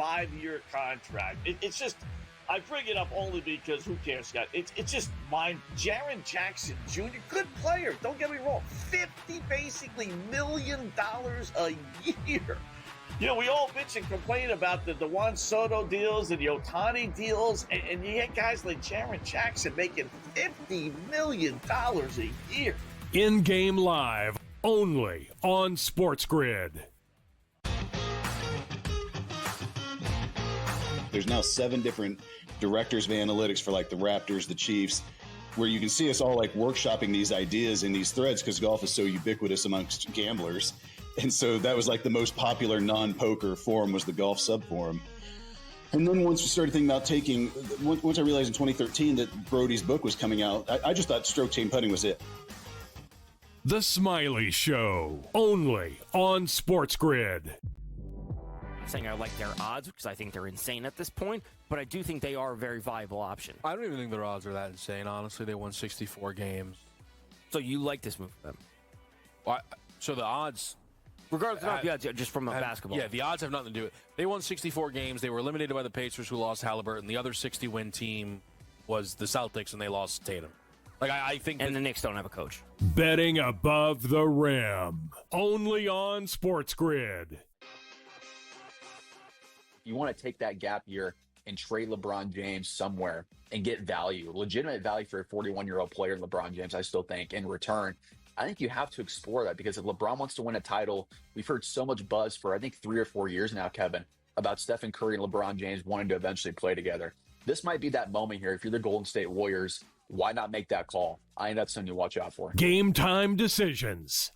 5-year contract. It's just, I bring it up only because who cares, Scott? It's just Jaren Jackson Jr., good player. Don't get me wrong. $50 million a year. You know, we all bitch and complain about the Juan Soto deals and the Ohtani deals, and you get guys like Jaren Jackson making $50 million a year. In-game live, only on SportsGrid. There's now 7 different directors of analytics for like the Raptors, the Chiefs, where you can see us all like workshopping these ideas in these threads because golf is so ubiquitous amongst gamblers. And so that was like the most popular non-poker forum was the golf sub-forum. And then once we started thinking about once I realized in 2013 that Brody's book was coming out, I just thought stroke chain putting was it. The Smiley Show, only on SportsGrid. I'm saying I like their odds because I think they're insane at this point, but I do think they are a very viable option. I don't even think their odds are that insane. Honestly, they won 64 games. So you like this move for them? Well, so the odds... Regardless of the odds, just from a basketball. Yeah, the odds have nothing to do with it. They won 64 games. They were eliminated by the Pacers, who lost Halliburton. The other 60-win team was the Celtics, and they lost Tatum. Like I think, and the Knicks don't have a coach. Betting above the rim, only on SportsGrid. You want to take that gap year and trade LeBron James somewhere and get value, legitimate value for a 41-year-old player, LeBron James, I still think, in return. I think you have to explore that because if LeBron wants to win a title, we've heard so much buzz for, I think, 3 or 4 years now, Kevin, about Stephen Curry and LeBron James wanting to eventually play together. This might be that moment here. If you're the Golden State Warriors, why not make that call? I think that's something to watch out for. Game time decisions,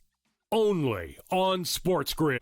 only on SportsGrid.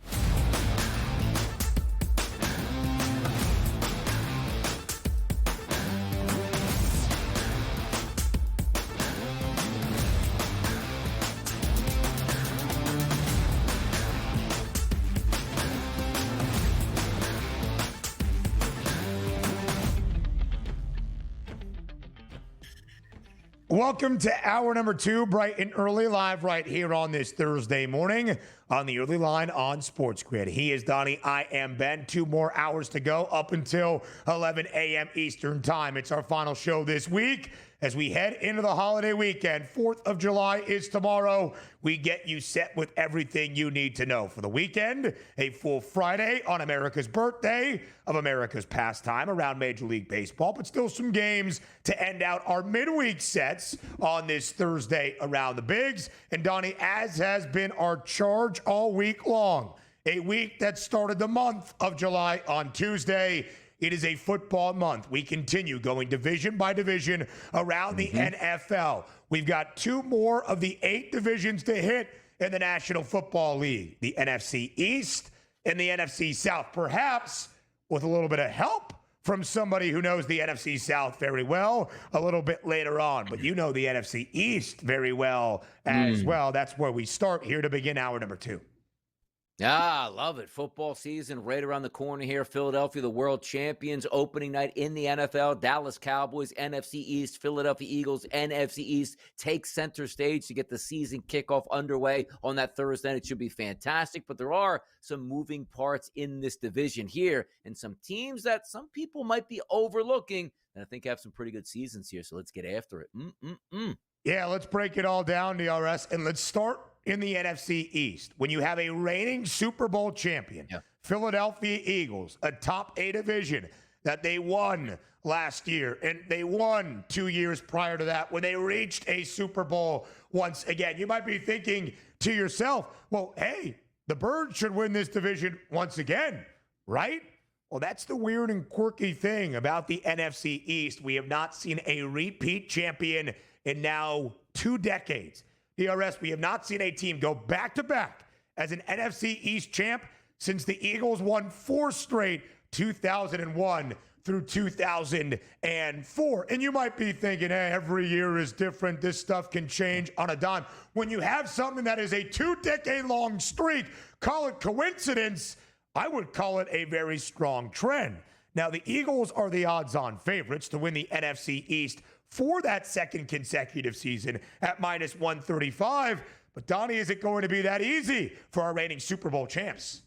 Welcome to hour number 2, bright and early, live right here on this Thursday morning on the early line on SportsGrid. He is Donnie, I am Ben. 2 more hours to go up until 11 a.m. Eastern time. It's our final show this week as we head into the holiday weekend. 4th of July is tomorrow. We get you set with everything you need to know for the weekend. A full Friday on America's birthday of America's pastime around Major League Baseball, but still some games to end out our midweek sets on this Thursday around the bigs. And Donnie, as has been our charge all week long, a week that started the month of July on Tuesday. It is a football month. We continue going division by division around the NFL. We've got 2 more of the 8 divisions to hit in the National Football League, the NFC East and the NFC South, perhaps with a little bit of help from somebody who knows the NFC South very well a little bit later on. But you know the NFC East very well as well. That's where we start here to begin hour number 2. Ah, love it. Football season right around the corner here. Philadelphia, the world champions, opening night in the NFL. Dallas Cowboys, NFC East. Philadelphia Eagles, NFC East, take center stage to get the season kickoff underway on that Thursday. It should be fantastic, but there are some moving parts in this division here and some teams that some people might be overlooking and I think have some pretty good seasons here, so let's get after it. Yeah, let's break it all down, DRS, and let's start in the NFC East. When you have a reigning Super Bowl champion, Philadelphia Eagles, a top 8 division that they won last year, and they won 2 years prior to that when they reached a Super Bowl once again. You might be thinking to yourself, well, hey, the Birds should win this division once again, right? Well, that's the weird and quirky thing about the NFC East. We have not seen a repeat champion in now 2 decades. DRS, we have not seen a team go back-to-back as an NFC East champ since the Eagles won 4 straight, 2001 through 2004. And you might be thinking, hey, every year is different. This stuff can change on a dime. When you have something that is a 2-decade-long streak, call it coincidence. I would call it a very strong trend. Now, the Eagles are the odds-on favorites to win the NFC East for that second consecutive season at minus 135. But, Donnie, is it going to be that easy for our reigning Super Bowl champs?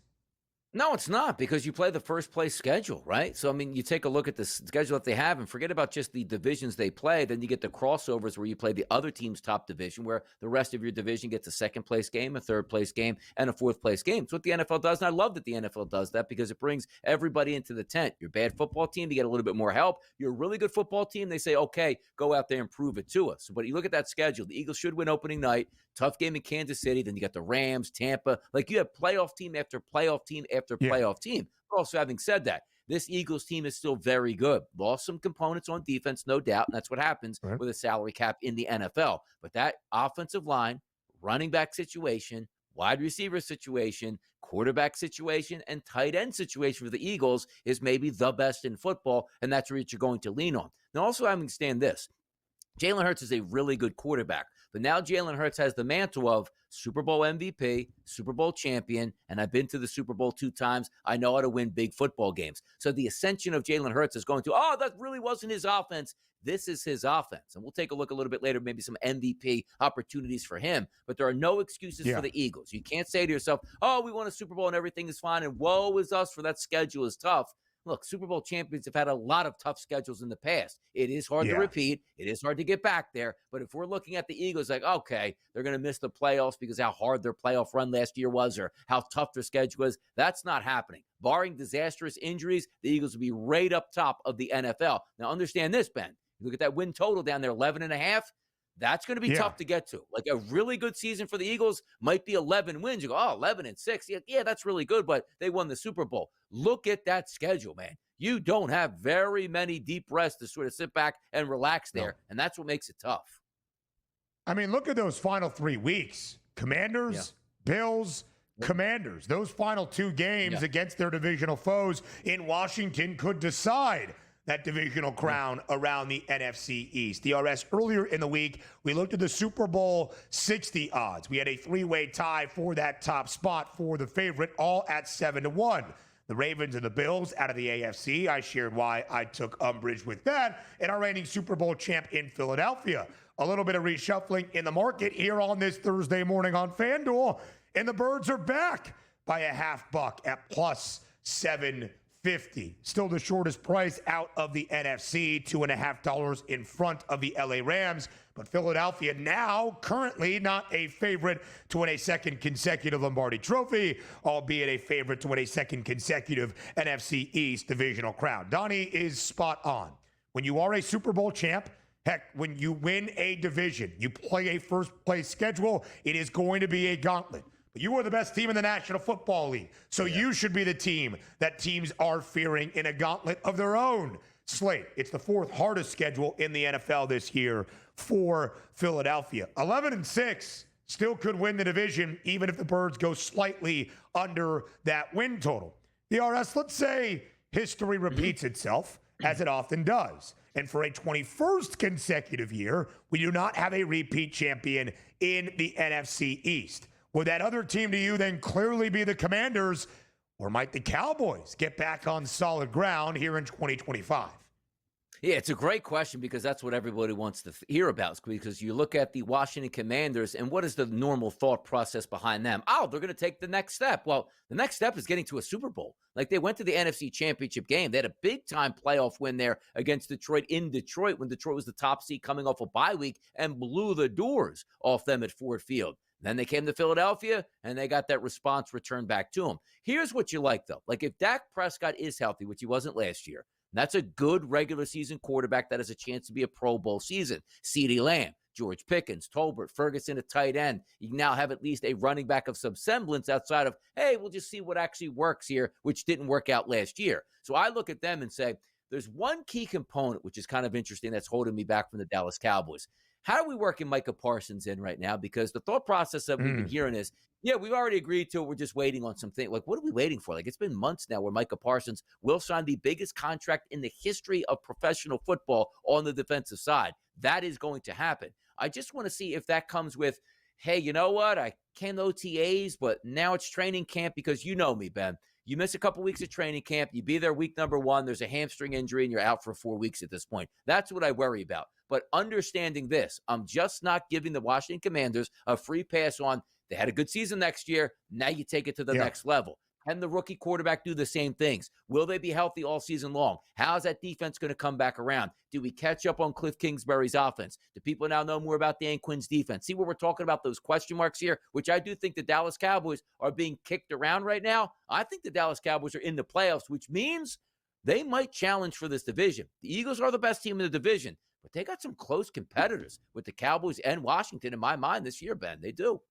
No, it's not, because you play the first place schedule, right? So, I mean, you take a look at the schedule that they have and forget about just the divisions they play. Then you get the crossovers where you play the other team's top division, where the rest of your division gets a second place game, a third place game, and a fourth place game. It's what the NFL does. And I love that the NFL does that because it brings everybody into the tent. You're a bad football team, you get a little bit more help. You're a really good football team, they say, okay, go out there and prove it to us. But you look at that schedule, the Eagles should win opening night. Tough game in Kansas City. Then you got the Rams, Tampa. Like, you have playoff team after playoff team after playoff team. But also, having said that, this Eagles team is still very good. Lost some components on defense, no doubt, and that's what happens with a salary cap in the NFL. But that offensive line, running back situation, wide receiver situation, quarterback situation, and tight end situation for the Eagles is maybe the best in football, and that's what you're going to lean on. Now, also, I understand this. Jalen Hurts is a really good quarterback, but now Jalen Hurts has the mantle of Super Bowl MVP, Super Bowl champion, and I've been to the Super Bowl 2 times. I know how to win big football games. So the ascension of Jalen Hurts is going to, that really wasn't his offense. This is his offense. And we'll take a look a little bit later, maybe some MVP opportunities for him. But there are no excuses for the Eagles. You can't say to yourself, we won a Super Bowl and everything is fine, and woe is us for that schedule is tough. Look, Super Bowl champions have had a lot of tough schedules in the past. It is hard to repeat. It is hard to get back there. But if we're looking at the Eagles like, okay, they're going to miss the playoffs because how hard their playoff run last year was or how tough their schedule was, that's not happening. Barring disastrous injuries, the Eagles will be right up top of the NFL. Now, understand this, Ben. You look at that win total down there, 11.5. That's going to be tough to get to. Like, a really good season for the Eagles might be 11 wins. You go, 11-6. Yeah, that's really good, but they won the Super Bowl. Look at that schedule, man. You don't have very many deep rests to sort of sit back and relax there, and that's what makes it tough. I mean, look at those final 3 weeks. Commanders, Bills, Commanders. Those final 2 games against their divisional foes in Washington could decide that divisional crown around the NFC East. DRS, earlier in the week, we looked at the Super Bowl 60 odds. We had a 3-way tie for that top spot for the favorite, all at 7-1. The Ravens and the Bills out of the AFC. I shared why I took umbrage with that. And our reigning Super Bowl champ in Philadelphia. A little bit of reshuffling in the market here on this Thursday morning on FanDuel. And the Birds are back by $0.50 at plus 750. Still the shortest price out of the NFC, $2.50 in front of the LA Rams. But Philadelphia now currently not a favorite to win a second consecutive Lombardi Trophy, albeit a favorite to win a second consecutive NFC East divisional crown. Donnie is spot on. When you are a Super Bowl champ, heck, when you win a division, you play a first place schedule, it is going to be a gauntlet. You are the best team in the National Football League, so you should be the team that teams are fearing in a gauntlet of their own slate. It's the 4th hardest schedule in the NFL this year for Philadelphia. 11-6 still could win the division, even if the Birds go slightly under that win total. DRS, let's say history repeats itself, as it often does. And for a 21st consecutive year, we do not have a repeat champion in the NFC East. Would that other team to you then clearly be the Commanders, or might the Cowboys get back on solid ground here in 2025? Yeah, it's a great question because that's what everybody wants to hear about. Because you look at the Washington Commanders and what is the normal thought process behind them? They're going to take the next step. Well, the next step is getting to a Super Bowl. Like, they went to the NFC Championship game. They had a big-time playoff win there against Detroit in Detroit when Detroit was the top seed coming off a bye week and blew the doors off them at Ford Field. Then they came to Philadelphia, and they got that response returned back to them. Here's what you like, though. Like, if Dak Prescott is healthy, which he wasn't last year, that's a good regular season quarterback that has a chance to be a Pro Bowl season. CeeDee Lamb, George Pickens, Tolbert, Ferguson at tight end. You now have at least a running back of some semblance outside of, hey, we'll just see what actually works here, which didn't work out last year. So I look at them and say, there's one key component, which is kind of interesting, that's holding me back from the Dallas Cowboys. How are we working Micah Parsons in right now? Because the thought process that we've been hearing is, we've already agreed to it. We're just waiting on something. Like, what are we waiting for? Like, it's been months now where Micah Parsons will sign the biggest contract in the history of professional football on the defensive side. That is going to happen. I just want to see if that comes with, hey, you know what? I can OTAs, but now it's training camp because you know me, Ben. You miss a couple weeks of training camp. You be there week number 1. There's a hamstring injury, and you're out for 4 weeks at this point. That's what I worry about. But understanding this, I'm just not giving the Washington Commanders a free pass on. They had a good season next year. Now you take it to the next level. Can the rookie quarterback do the same things? Will they be healthy all season long? How's that defense going to come back around? Do we catch up on Cliff Kingsbury's offense? Do people now know more about Dan Quinn's defense? See where we're talking about those question marks here, which I do think the Dallas Cowboys are being kicked around right now. I think the Dallas Cowboys are in the playoffs, which means they might challenge for this division. The Eagles are the best team in the division, but they got some close competitors with the Cowboys and Washington in my mind this year, Ben. They do.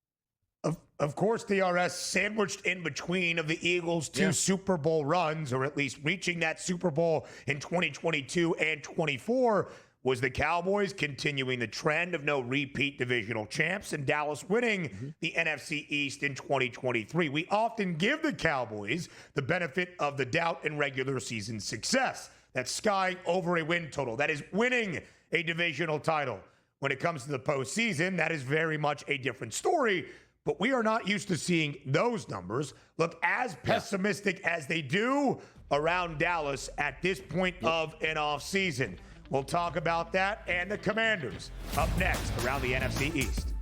Of course, DRS sandwiched in between of the Eagles' two Super Bowl runs, or at least reaching that Super Bowl in 2022 and 24, was the Cowboys continuing the trend of no repeat divisional champs and Dallas winning the NFC East in 2023. We often give the Cowboys the benefit of the doubt in regular season success. That's skying over a win total. That is winning a divisional title. When it comes to the postseason, that is very much a different story. But we are not used to seeing those numbers look as pessimistic as they do around Dallas at this point of an offseason. We'll talk about that and the Commanders up next around the NFC East.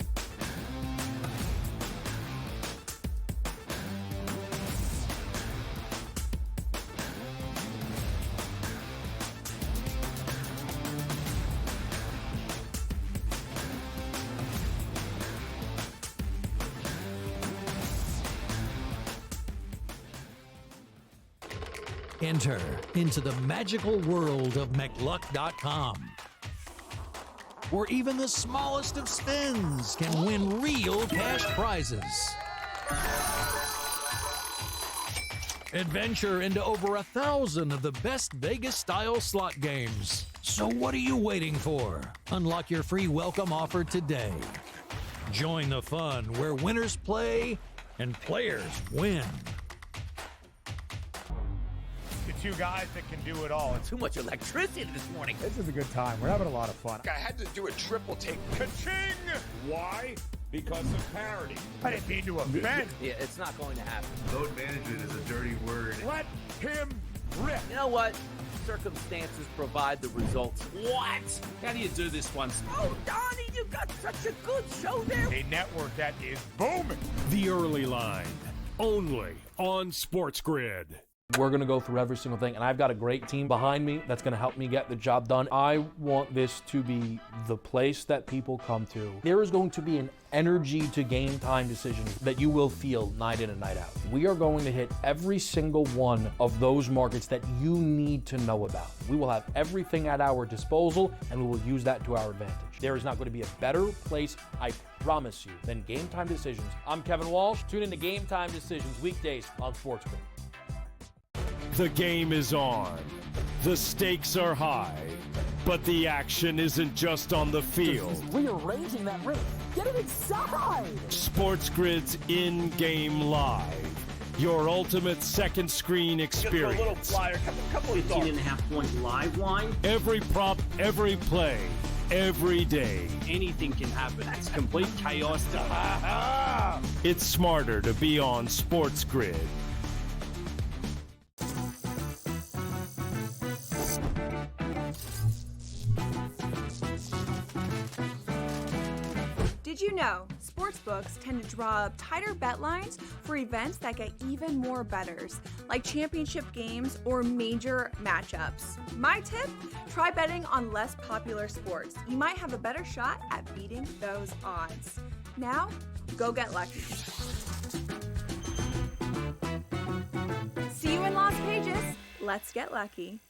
Enter into the magical world of McLuck.com, where even the smallest of spins can win real cash prizes. Adventure into over 1,000 of the best Vegas-style slot games. So what are you waiting for? Unlock your free welcome offer today. Join the fun where winners play and players win. Two guys that can do it all. Too much electricity this morning. This is a good time. We're having a lot of fun. I had to do a triple take. Ka-ching! Why? Because of parity. I didn't mean to offend. Yeah, it's not going to happen. Load management is a dirty word. Let him rip. You know what? Circumstances provide the results. What? How do you do this one? Oh, Donnie, you got such a good show there. A network that is booming. The Early Line, only on SportsGrid. We're going to go through every single thing, and I've got a great team behind me that's going to help me get the job done. I want this to be the place that people come to. There is going to be an energy to game time decisions that you will feel night in and night out. We are going to hit every single one of those markets that you need to know about. We will have everything at our disposal, and we will use that to our advantage. There is not going to be a better place, I promise you, than Game Time Decisions. I'm Kevin Walsh. Tune in to Game Time Decisions weekdays on SportsGrid. The game is on. The stakes are high. But the action isn't just on the field. He's rearranging that ring. Get it inside! SportsGrid's in-game live. Your ultimate second screen experience. A little flyer, couple of thoughts. 15.5-point live line. Every prop, every play, every day. Anything can happen. It's complete chaos. It's smarter to be on SportsGrid. Did you know sportsbooks tend to draw up tighter bet lines for events that get even more bettors, like championship games or major matchups? My tip, try betting on less popular sports. You might have a better shot at beating those odds. Now, go get lucky. See you in Las Vegas. Let's get lucky.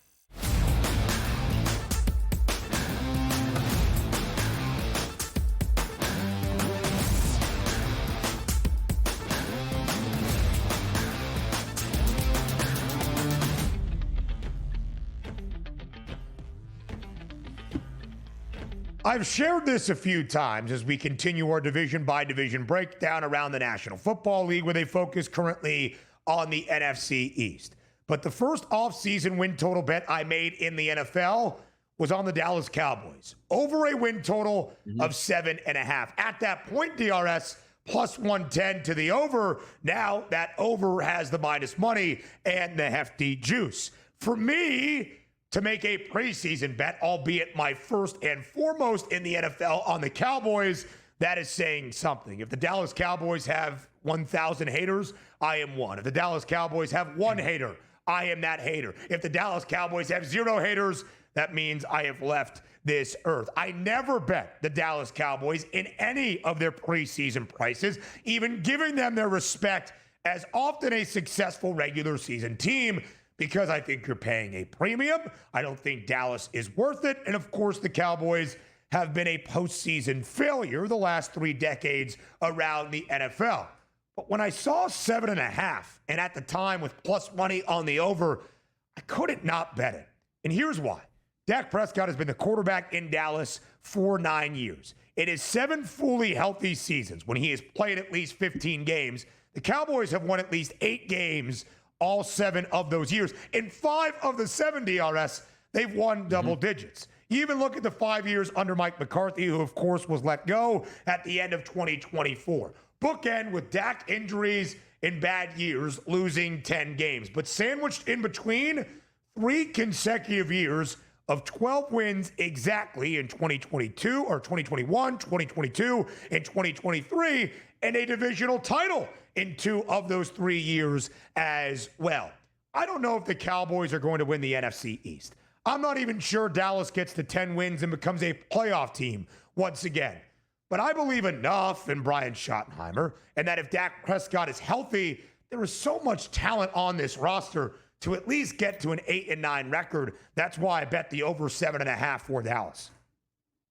I've shared this a few times as we continue our division-by-division breakdown around the National Football League, where they focus currently on the NFC East. But the first off-season win total bet I made in the NFL was on the Dallas Cowboys, over a win total of 7.5. At that point, DRS, plus 110 to the over. Now that over has the minus money and the hefty juice. For me, to make a preseason bet, albeit my first and foremost in the NFL on the Cowboys, that is saying something. If the Dallas Cowboys have 1,000 haters, I am one. If the Dallas Cowboys have one hater, I am that hater. If the Dallas Cowboys have 0 haters, that means I have left this earth. I never bet the Dallas Cowboys in any of their preseason prices, even giving them their respect as often a successful regular season team, because I think you're paying a premium. I don't think Dallas is worth it. And of course, the Cowboys have been a postseason failure the last 3 decades around the NFL. But when I saw 7.5, and at the time with plus money on the over, I couldn't not bet it. And here's why. Dak Prescott has been the quarterback in Dallas for 9 years. In his 7 fully healthy seasons, when he has played at least 15 games, the Cowboys have won at least 8 games all 7 of those years. In 5 of the 7 DRS, they've won double digits. You even look at the 5 years under Mike McCarthy, who, of course, was let go at the end of 2024. Bookend with Dak injuries in bad years, losing 10 games. But sandwiched in between, 3 consecutive years of 12 wins exactly in 2022 or 2021, 2022, and 2023, and a divisional title in 2 of those 3 years as well. I don't know if the Cowboys are going to win the NFC East. I'm not even sure Dallas gets to 10 wins and becomes a playoff team once again. But I believe enough in Brian Schottenheimer, and that if Dak Prescott is healthy, there is so much talent on this roster to at least get to an 8-9 record. That's why I bet the over 7.5 for Dallas.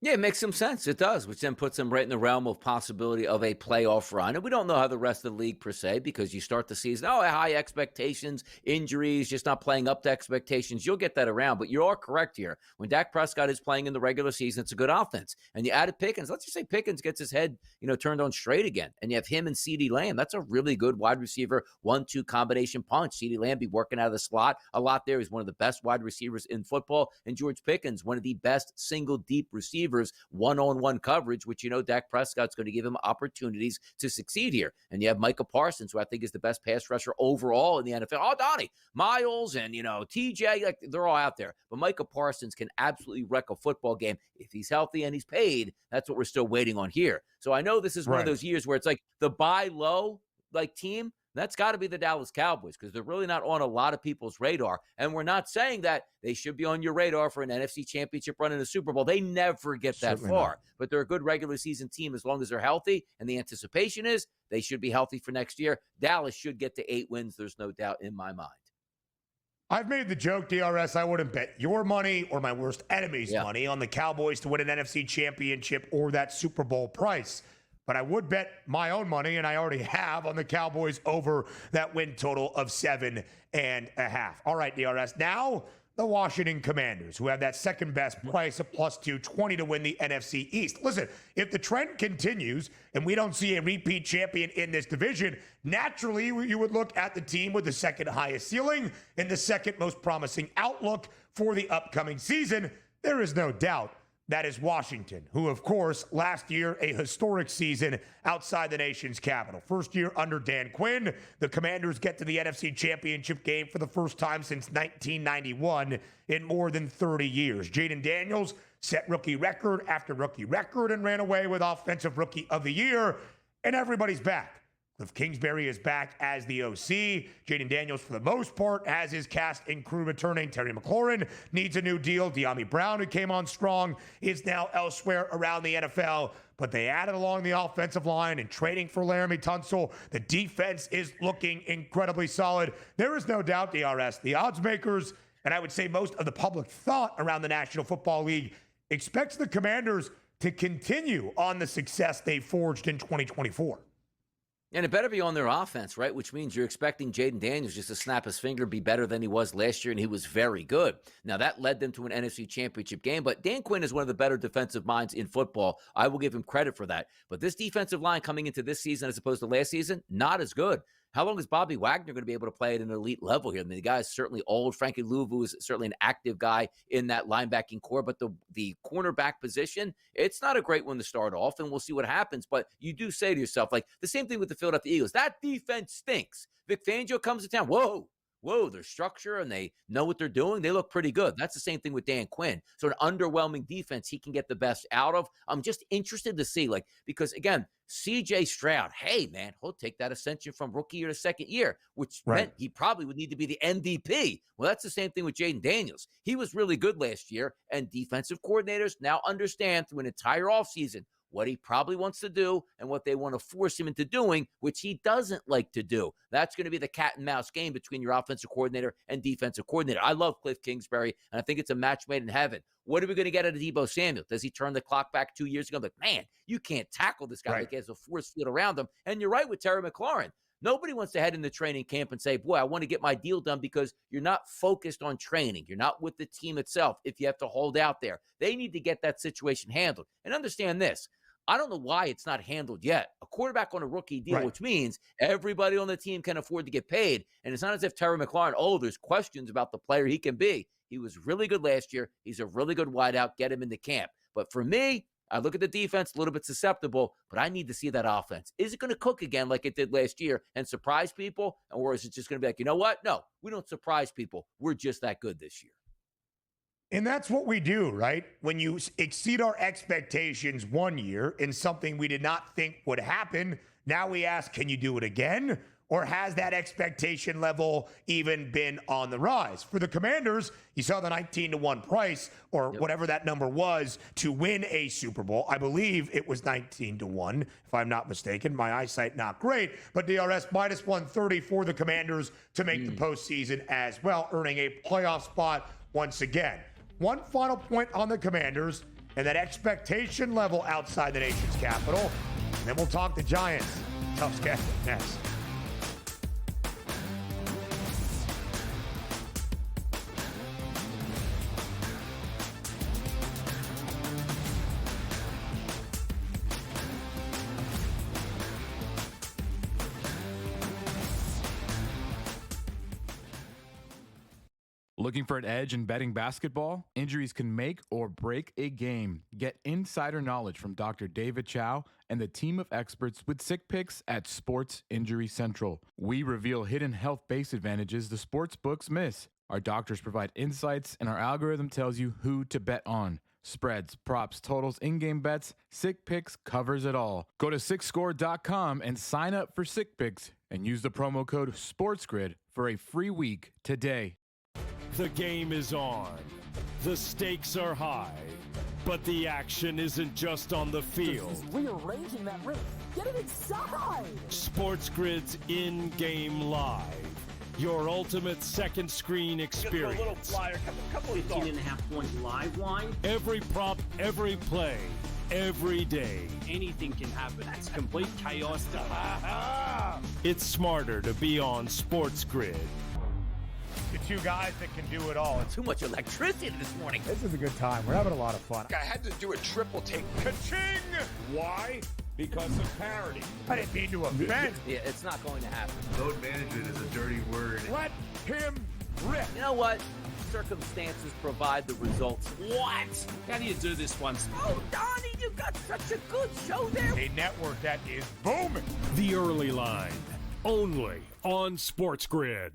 Yeah, it makes some sense. It does, which then puts them right in the realm of possibility of a playoff run. And we don't know how the rest of the league per se, because you start the season, high expectations, injuries, just not playing up to expectations. You'll get that around, but you are correct here. When Dak Prescott is playing in the regular season, it's a good offense. And you added Pickens. Let's just say Pickens gets his head, turned on straight again. And you have him and CeeDee Lamb. That's a really good wide receiver 1-2 combination punch. CeeDee Lamb be working out of the slot a lot there. He's one of the best wide receivers in football. And George Pickens, one of the best single deep receivers, one-on-one coverage, which Dak Prescott's going to give him opportunities to succeed here. And you have Micah Parsons, who I think is the best pass rusher overall in the NFL. Oh, Donnie, Miles and, TJ, they're all out there. But Micah Parsons can absolutely wreck a football game if he's healthy and he's paid. That's what we're still waiting on here. So I know this is one of those years where it's like the buy low team. That's got to be the Dallas Cowboys, because they're really not on a lot of people's radar. And we're not saying that they should be on your radar for an NFC championship run in a Super Bowl. They never get that far. But they're a good regular season team as long as they're healthy. And the anticipation is they should be healthy for next year. Dallas should get to 8 wins. There's no doubt in my mind. I've made the joke, DRS, I wouldn't bet your money or my worst enemy's money on the Cowboys to win an NFC championship or that Super Bowl price. But I would bet my own money, and I already have, on the Cowboys over that win total of 7.5. All right, DRS. Now, the Washington Commanders, who have that second best price of plus 220 to win the NFC East. Listen, if the trend continues and we don't see a repeat champion in this division, naturally you would look at the team with the second highest ceiling and the second most promising outlook for the upcoming season. There is no doubt that is Washington, who, of course, last year, a historic season outside the nation's capital. First year under Dan Quinn, the Commanders get to the NFC Championship game for the first time since 1991 in more than 30 years. Jaden Daniels set rookie record after rookie record and ran away with Offensive Rookie of the Year, and everybody's back. Cliff Kingsbury is back as the OC. Jaden Daniels, for the most part, has his cast and crew returning. Terry McLaurin needs a new deal. De'Ami Brown, who came on strong, is now elsewhere around the NFL. But they added along the offensive line and trading for Laramie Tunsil. The defense is looking incredibly solid. There is no doubt, DRS, the odds makers, and I would say most of the public thought around the National Football League, expects the Commanders to continue on the success they forged in 2024. And it better be on their offense, right? Which means you're expecting Jaden Daniels just to snap his finger and be better than he was last year, and he was very good. Now, that led them to an NFC Championship game, but Dan Quinn is one of the better defensive minds in football. I will give him credit for that. But this defensive line coming into this season as opposed to last season, not as good. How long is Bobby Wagner going to be able to play at an elite level here? I mean, the guy is certainly old. Frankie Louvu is certainly an active guy in that linebacking core, but the cornerback position, it's not a great one to start off, and we'll see what happens. But you do say to yourself, like the same thing with the Philadelphia Eagles, that defense stinks. Vic Fangio comes to town. Whoa, whoa, their structure and they know what they're doing. They look pretty good. That's the same thing with Dan Quinn. So an underwhelming defense he can get the best out of. I'm just interested to see, because again, CJ Stroud, hey man, he'll take that ascension from rookie year to second year, which meant he probably would need to be the MVP. Well, that's the same thing with Jaden Daniels. He was really good last year, and defensive coordinators now understand through an entire offseason what he probably wants to do and what they want to force him into doing, which he doesn't like to do. That's going to be the cat and mouse game between your offensive coordinator and defensive coordinator. I love Cliff Kingsbury, and I think it's a match made in heaven. What are we going to get out of Deebo Samuel? Does he turn the clock back 2 years ago? Like, man, you can't tackle this guy. Like he has a force field around him. And you're right with Terry McLaurin. Nobody wants to head into training camp and say, boy, I want to get my deal done, because you're not focused on training. You're not with the team itself if you have to hold out there. They need to get that situation handled. And understand this. I don't know why it's not handled yet. A quarterback on a rookie deal, which means everybody on the team can afford to get paid. And it's not as if Terry McLaurin, there's questions about the player he can be. He was really good last year. He's a really good wideout. Get him into camp. But for me, I look at the defense, a little bit susceptible, but I need to see that offense. Is it going to cook again like it did last year and surprise people? Or is it just going to be like, you know what? No, we don't surprise people. We're just that good this year. And that's what we do, right? When you exceed our expectations one year in something we did not think would happen, now we ask, can you do it again? Or has that expectation level even been on the rise? For the Commanders, you saw the 19-1 price, or whatever that number was, to win a Super Bowl. I believe it was 19-1, if I'm not mistaken. My eyesight not great, but DRS minus 130 for the Commanders to make the postseason as well, earning a playoff spot once again. One final point on the Commanders and that expectation level outside the nation's capital. And then we'll talk the Giants. Tough schedule next. Looking for an edge in betting basketball? Injuries can make or break a game. Get insider knowledge from Dr. David Chow and the team of experts with Sick Picks at Sports Injury Central. We reveal hidden health-based advantages the sports books miss. Our doctors provide insights, and our algorithm tells you who to bet on. Spreads, props, totals, in-game bets, Sick Picks covers it all. Go to SickScore.com and sign up for Sick Picks and use the promo code SportsGrid for a free week today. The game is on. The stakes are high. But the action isn't just on the field. He's rearranging that rim. Get it inside! SportsGrid's in-game live. Your ultimate second screen experience. A little flyer, couple of 18.5-point live line. Every prop, every play, every day. Anything can happen. It's complete chaos. It's smarter to be on SportsGrid. The two guys that can do it all. Too much electricity this morning. This is a good time. We're having a lot of fun. I had to do a triple take. Ka-ching! Why? Because of parity. I didn't mean to offend. Yeah, it's not going to happen. Load management is a dirty word. Let him rip. You know what? Circumstances provide the results. What? How do you do this once? Oh, Donnie, you got such a good show there. A network that is booming. The early line, only on SportsGrid.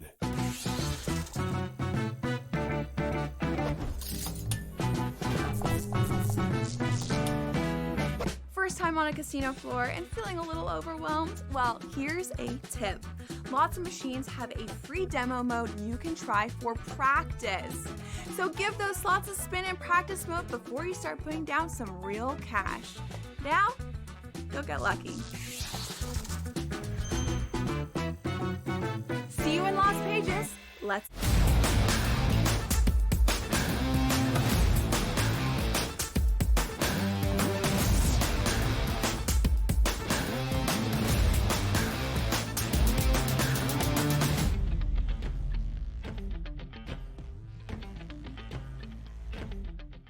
First time on a casino floor and feeling a little overwhelmed? Well, here's a tip. Lots of machines have a free demo mode you can try for practice. So give those slots a spin in practice mode before you start putting down some real cash. Now, go get lucky. See you in Las Vegas. Let's...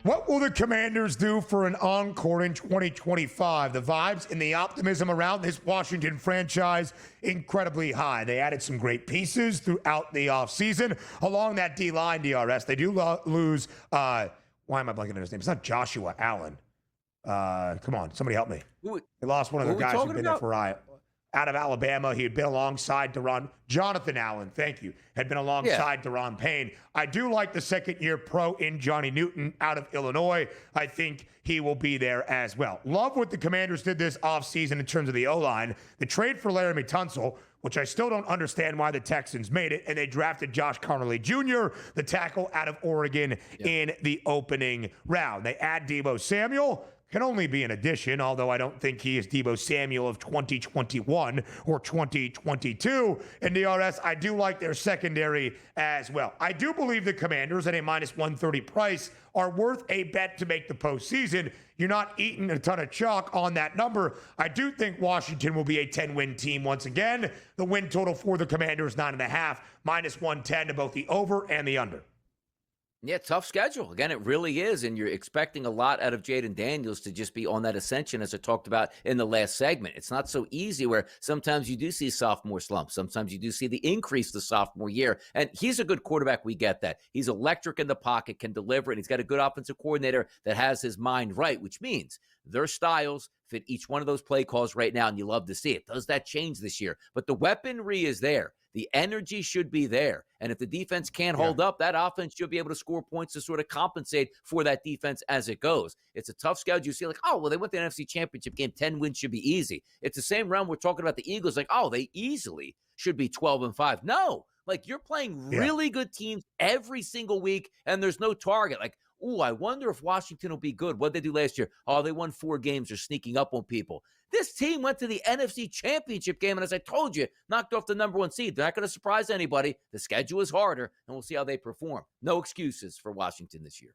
What will the Commanders do for an encore in 2025? The vibes and the optimism around this Washington franchise incredibly high. They added some great pieces throughout the offseason. Along that D-line, DRS, they do lose, why am I blanking on his name? It's not Joshua Allen. Come on, somebody help me. They lost one of their guys who've been there for a while. out of Alabama. He had been alongside Jonathan Allen, thank you, had been alongside Deron Payne. I do like the second-year pro in Johnny Newton out of Illinois. I think he will be there as well. Love what the Commanders did this offseason in terms of the O-line. The trade for Laramie Tunsil, which I still don't understand why the Texans made it, and they drafted Josh Connerly Jr., the tackle out of Oregon, in the opening round. They add Deebo Samuel. Can only be an addition, although I don't think he is Deebo Samuel of 2021 or 2022. And DRS, I do like their secondary as well. I do believe the Commanders at a minus 130 price are worth a bet to make the postseason. You're not eating a ton of chalk on that number. I do think Washington will be a 10-win team once again. The win total for the Commanders, 9.5, minus 110 to both the over and the under. Yeah, tough schedule. Again, it really is. And you're expecting a lot out of Jaden Daniels to just be on that ascension, as I talked about in the last segment. It's not so easy, where sometimes you do see sophomore slumps. Sometimes you do see the increase the sophomore year. And he's a good quarterback. We get that. He's electric in the pocket, can deliver, and he's got a good offensive coordinator that has his mind right, which means their styles fit each one of those play calls right now, and you love to see it. Does that change this year? But the weaponry is there. The energy should be there. And if the defense can't hold up, that offense should be able to score points to sort of compensate for that defense as it goes. It's a tough schedule. You see, like, oh, well, they went to the NFC Championship game. 10 wins should be easy. It's the same realm we're talking about the Eagles. Like, oh, they easily should be 12-5. No, like, you're playing really good teams every single week, and there's no target. Like, ooh, I wonder if Washington will be good. What did they do last year? Oh, they won 4 games. They're sneaking up on people. This team went to the NFC Championship game, and as I told you, knocked off the number 1 seed. They're not going to surprise anybody. The schedule is harder, and we'll see how they perform. No excuses for Washington this year.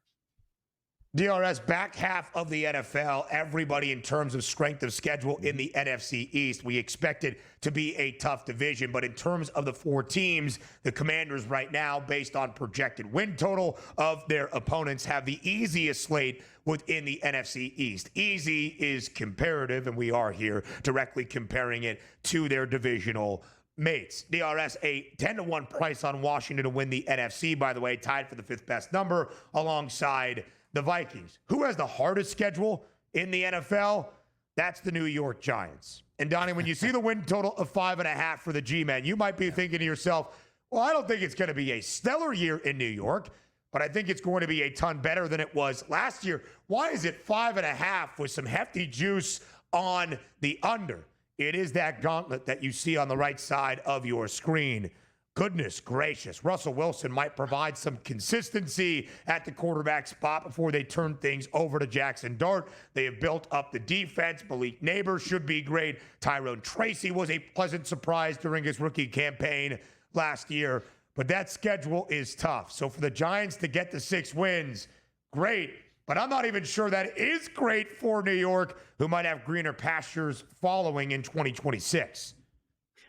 DRS, back half of the NFL, everybody in terms of strength of schedule in the NFC East, we expect it to be a tough division. But in terms of the 4 teams, the Commanders right now, based on projected win total of their opponents, have the easiest slate within the NFC East. Easy is comparative, and we are here directly comparing it to their divisional mates. DRS, a 10-1 price on Washington to win the NFC, by the way, tied for the 5th best number alongside the Vikings. Who has the hardest schedule in the NFL? That's the New York Giants. And Donnie, when you see the win total of 5.5 for the G-Men, you might be thinking to yourself, well, I don't think it's going to be a stellar year in New York, but I think it's going to be a ton better than it was last year. Why is it 5.5 with some hefty juice on the under? It is that gauntlet that you see on the right side of your screen. Goodness gracious. Russell Wilson might provide some consistency at the quarterback spot before they turn things over to Jackson Dart. They have built up the defense. Malik Neighbors should be great. Tyrone Tracy was a pleasant surprise during his rookie campaign last year. But that schedule is tough. So for the Giants to get the 6 wins, great. But I'm not even sure that is great for New York, who might have greener pastures following in 2026.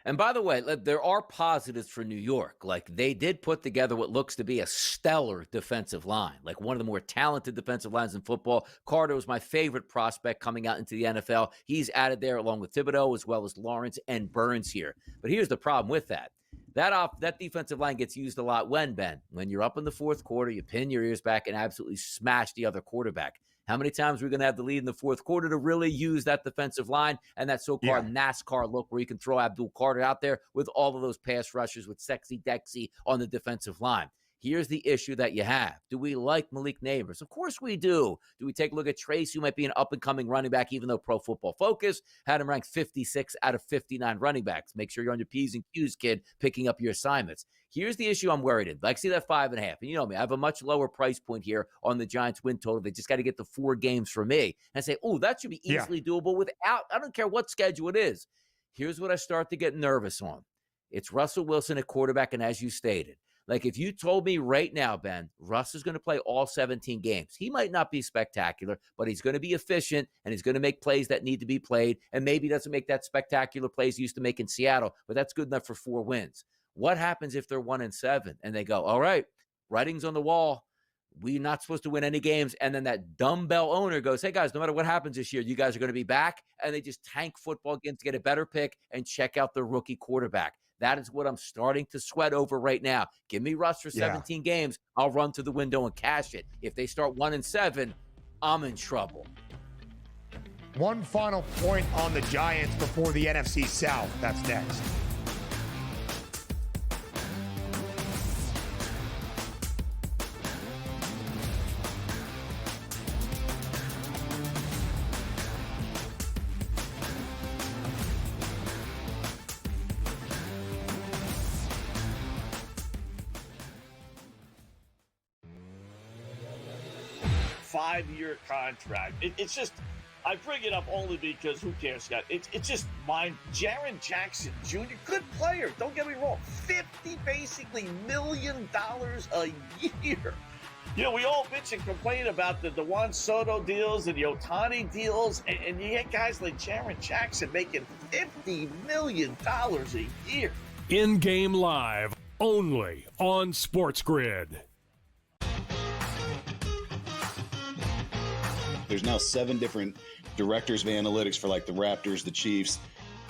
And by the way, there are positives for New York. Like, they did put together what looks to be a stellar defensive line, like one of the more talented defensive lines in football. Carter was my favorite prospect coming out into the NFL. He's added there along with Thibodeau, as well as Lawrence and Burns here. But here's the problem with that. That defensive line gets used a lot when you're up in the 4th quarter, you pin your ears back and absolutely smash the other quarterback. How many times are we going to have the lead in the 4th quarter to really use that defensive line and that so-called NASCAR look where you can throw Abdul Carter out there with all of those pass rushers with Sexy Dexy on the defensive line? Here's the issue that you have. Do we like Malik Neighbors? Of course we do. Do we take a look at Trace, who might be an up-and-coming running back, even though Pro Football Focus had him ranked 56 out of 59 running backs? Make sure you're on your P's and Q's, kid, picking up your assignments. Here's the issue I'm worried in. Like, see that 5.5. And you know me, I have a much lower price point here on the Giants win total. They just got to get the 4 games for me. And I say, oh, that should be easily doable without, I don't care what schedule it is. Here's what I start to get nervous on. It's Russell Wilson at quarterback, and as you stated, like, if you told me right now, Ben, Russ is going to play all 17 games, he might not be spectacular, but he's going to be efficient, and he's going to make plays that need to be played, and maybe he doesn't make that spectacular plays he used to make in Seattle, but that's good enough for 4 wins. What happens if they're 1-7 and they go, all right, writing's on the wall, we're not supposed to win any games, and then that dumbbell owner goes, hey, guys, no matter what happens this year, you guys are going to be back, and they just tank football games to get a better pick and check out their rookie quarterback. That is what I'm starting to sweat over right now. Give me Russ for 17 games. I'll run to the window and cash it. If they start 1-7, I'm in trouble. One final point on the Giants before the NFC South. That's next. Five-year contract. It's just, I bring it up only because who cares, Scott? It's just mine. Jaren Jackson Jr., good player. Don't get me wrong. $50 million a year. You know, we all bitch and complain about the Juan Soto deals and the Ohtani deals, and you get guys like Jaren Jackson making $50 million a year. In-game live, only on SportsGrid. There's now 7 different directors of analytics for like the Raptors, the Chiefs,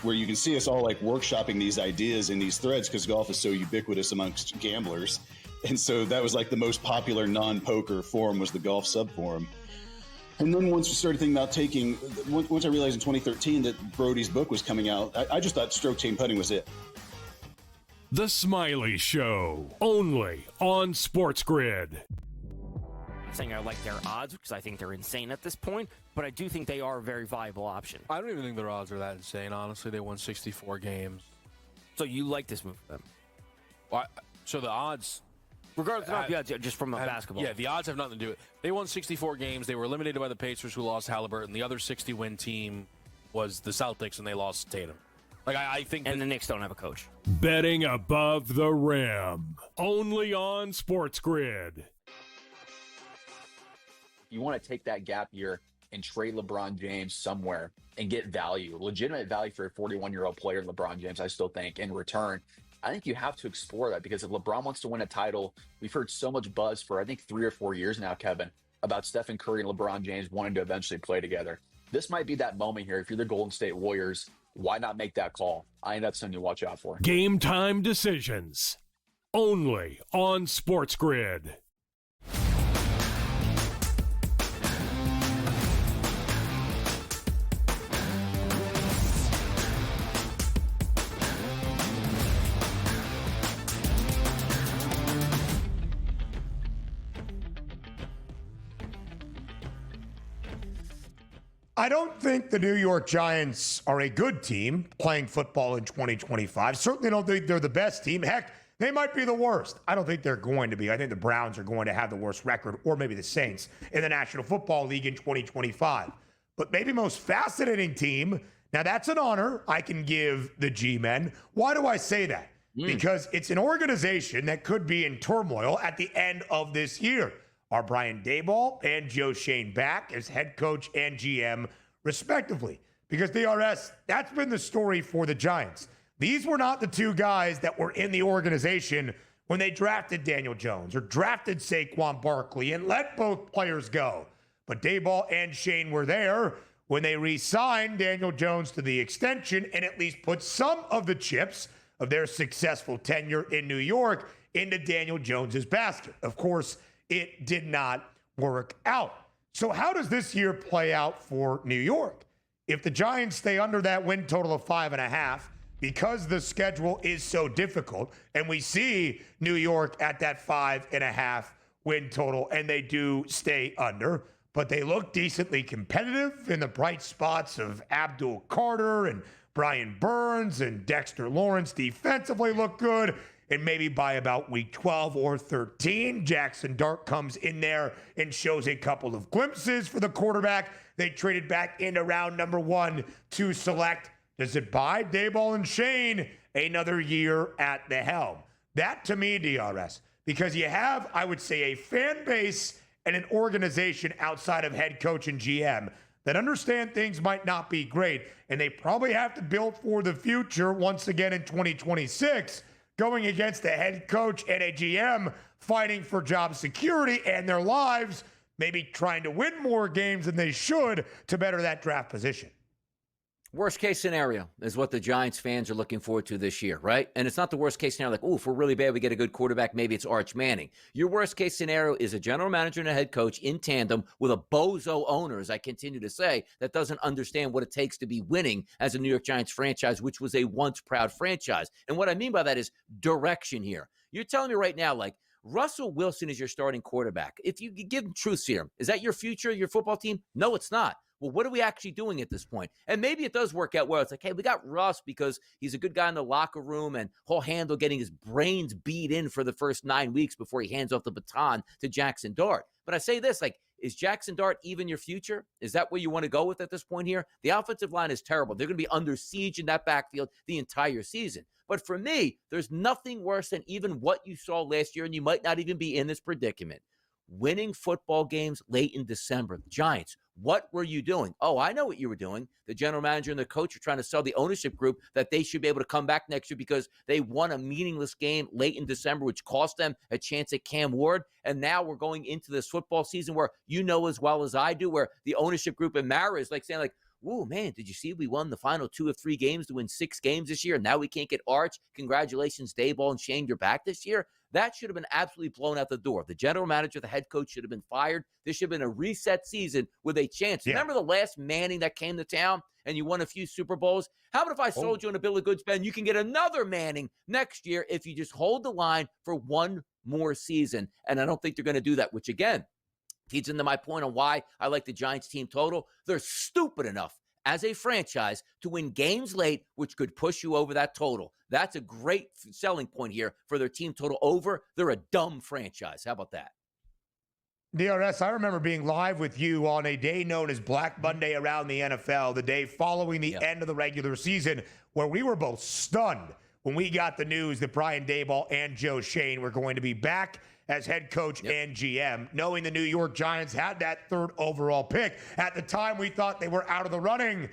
where you can see us all like workshopping these ideas in these threads because golf is so ubiquitous amongst gamblers. And so that was like the most popular non-poker forum was the golf subforum. And then once we started thinking about once I realized in 2013 that Brody's book was coming out, I just thought stroke chain putting was it. The Smiley Show, only on SportsGrid. Saying I like their odds because I think they're insane at this point, but I do think they are a very viable option. I don't even think their odds are that insane, honestly. They won 64 games. So you like this move for them? Well, so the odds... Regardless of the odds, just from a basketball. Yeah, the odds have nothing to do with it. They won 64 games. They were eliminated by the Pacers, who lost Halliburton. The other 60-win team was the Celtics, and they lost Tatum. Like, I think... And the Knicks don't have a coach. Betting above the rim, only on SportsGrid. You want to take that gap year and trade LeBron James somewhere and get value, legitimate value for a 41-year-old player, LeBron James, I still think, in return. I think you have to explore that because if LeBron wants to win a title, we've heard so much buzz for, I think, 3 or 4 years now, Kevin, about Stephen Curry and LeBron James wanting to eventually play together. This might be that moment here. If you're the Golden State Warriors, why not make that call? I think that's something to watch out for. Game time decisions, only on SportsGrid. I don't think the New York Giants are a good team playing football in 2025. Certainly don't think they're the best team. Heck, they might be the worst. I don't think they're going to be. I think the Browns are going to have the worst record, or maybe the Saints, in the National Football League in 2025. But maybe most fascinating team, now that's an honor I can give the G-men. Why do I say that? Because it's an organization that could be in turmoil at the end of this year. Are Brian Daboll and Joe Shane back as head coach and GM, respectively? Because DRS, that's been the story for the Giants. These were not the two guys that were in the organization when they drafted Daniel Jones or drafted Saquon Barkley and let both players go. But Daboll and Shane were there when they re-signed Daniel Jones to the extension and at least put some of the chips of their successful tenure in New York into Daniel Jones's basket. Of course, it did not work out. So how does this year play out for New York? If the Giants stay under that win total of 5.5, because the schedule is so difficult, and we see New York at that 5.5 win total, and they do stay under, but they look decently competitive in the bright spots of Abdul Carter and Brian Burns and Dexter Lawrence defensively look good. And maybe by about week 12 or 13, Jackson Dart comes in there and shows a couple of glimpses for the quarterback. They traded back into round number 1 to select, does it buy Daboll and Shane another year at the helm? That to me, DRS, because you have, I would say, a fan base and an organization outside of head coach and GM that understand things might not be great, and they probably have to build for the future once again in 2026, going against a head coach and a GM fighting for job security and their lives, maybe trying to win more games than they should to better that draft position. Worst case scenario is what the Giants fans are looking forward to this year, right? And it's not the worst case scenario like, oh, if we're really bad, we get a good quarterback, maybe it's Arch Manning. Your worst case scenario is a general manager and a head coach in tandem with a bozo owner, as I continue to say, that doesn't understand what it takes to be winning as a New York Giants franchise, which was a once proud franchise. And what I mean by that is direction here. You're telling me right now, like, Russell Wilson is your starting quarterback. If you give him truth serum, is that your future, your football team? No, it's not. Well, what are we actually doing at this point? And maybe it does work out well. It's like, hey, we got Russ because he's a good guy in the locker room and he'll handle getting his brains beat in for the first 9 weeks before he hands off the baton to Jackson Dart. But I say this, like, is Jackson Dart even your future? Is that where you want to go with at this point here? The offensive line is terrible. They're going to be under siege in that backfield the entire season. But for me, there's nothing worse than even what you saw last year, and you might not even be in this predicament. Winning football games late in December. Giants, what were you doing? Oh, I know what you were doing. The general manager and the coach are trying to sell the ownership group that they should be able to come back next year because they won a meaningless game late in December, which cost them a chance at Cam Ward. And now we're going into this football season where you know as well as I do, where the ownership group and Mara is like saying like, whoa, man, did you see we won the final 2 of 3 games to win 6 games this year? And now we can't get Arch. Congratulations, Dayball and Shane, you're back this year. That should have been absolutely blown out the door. The general manager, the head coach should have been fired. This should have been a reset season with a chance. Yeah. Remember the last Manning that came to town and you won a few Super Bowls? How about if I sold you on a bill of goods, Ben? You can get another Manning next year if you just hold the line for one more season. And I don't think they're going to do that, which again, feeds into my point on why I like the Giants team total. They're stupid enough as a franchise to win games late, which could push you over that total. That's a great selling point here for their team total over. They're a dumb franchise. How about that? DRS, I remember being live with you on a day known as Black Monday around the NFL, the day following the end of the regular season, where we were both stunned when we got the news that Brian Daboll and Joe Shane were going to be back as head coach and GM, knowing the New York Giants had that 3rd overall pick. At the time, we thought they were out of the running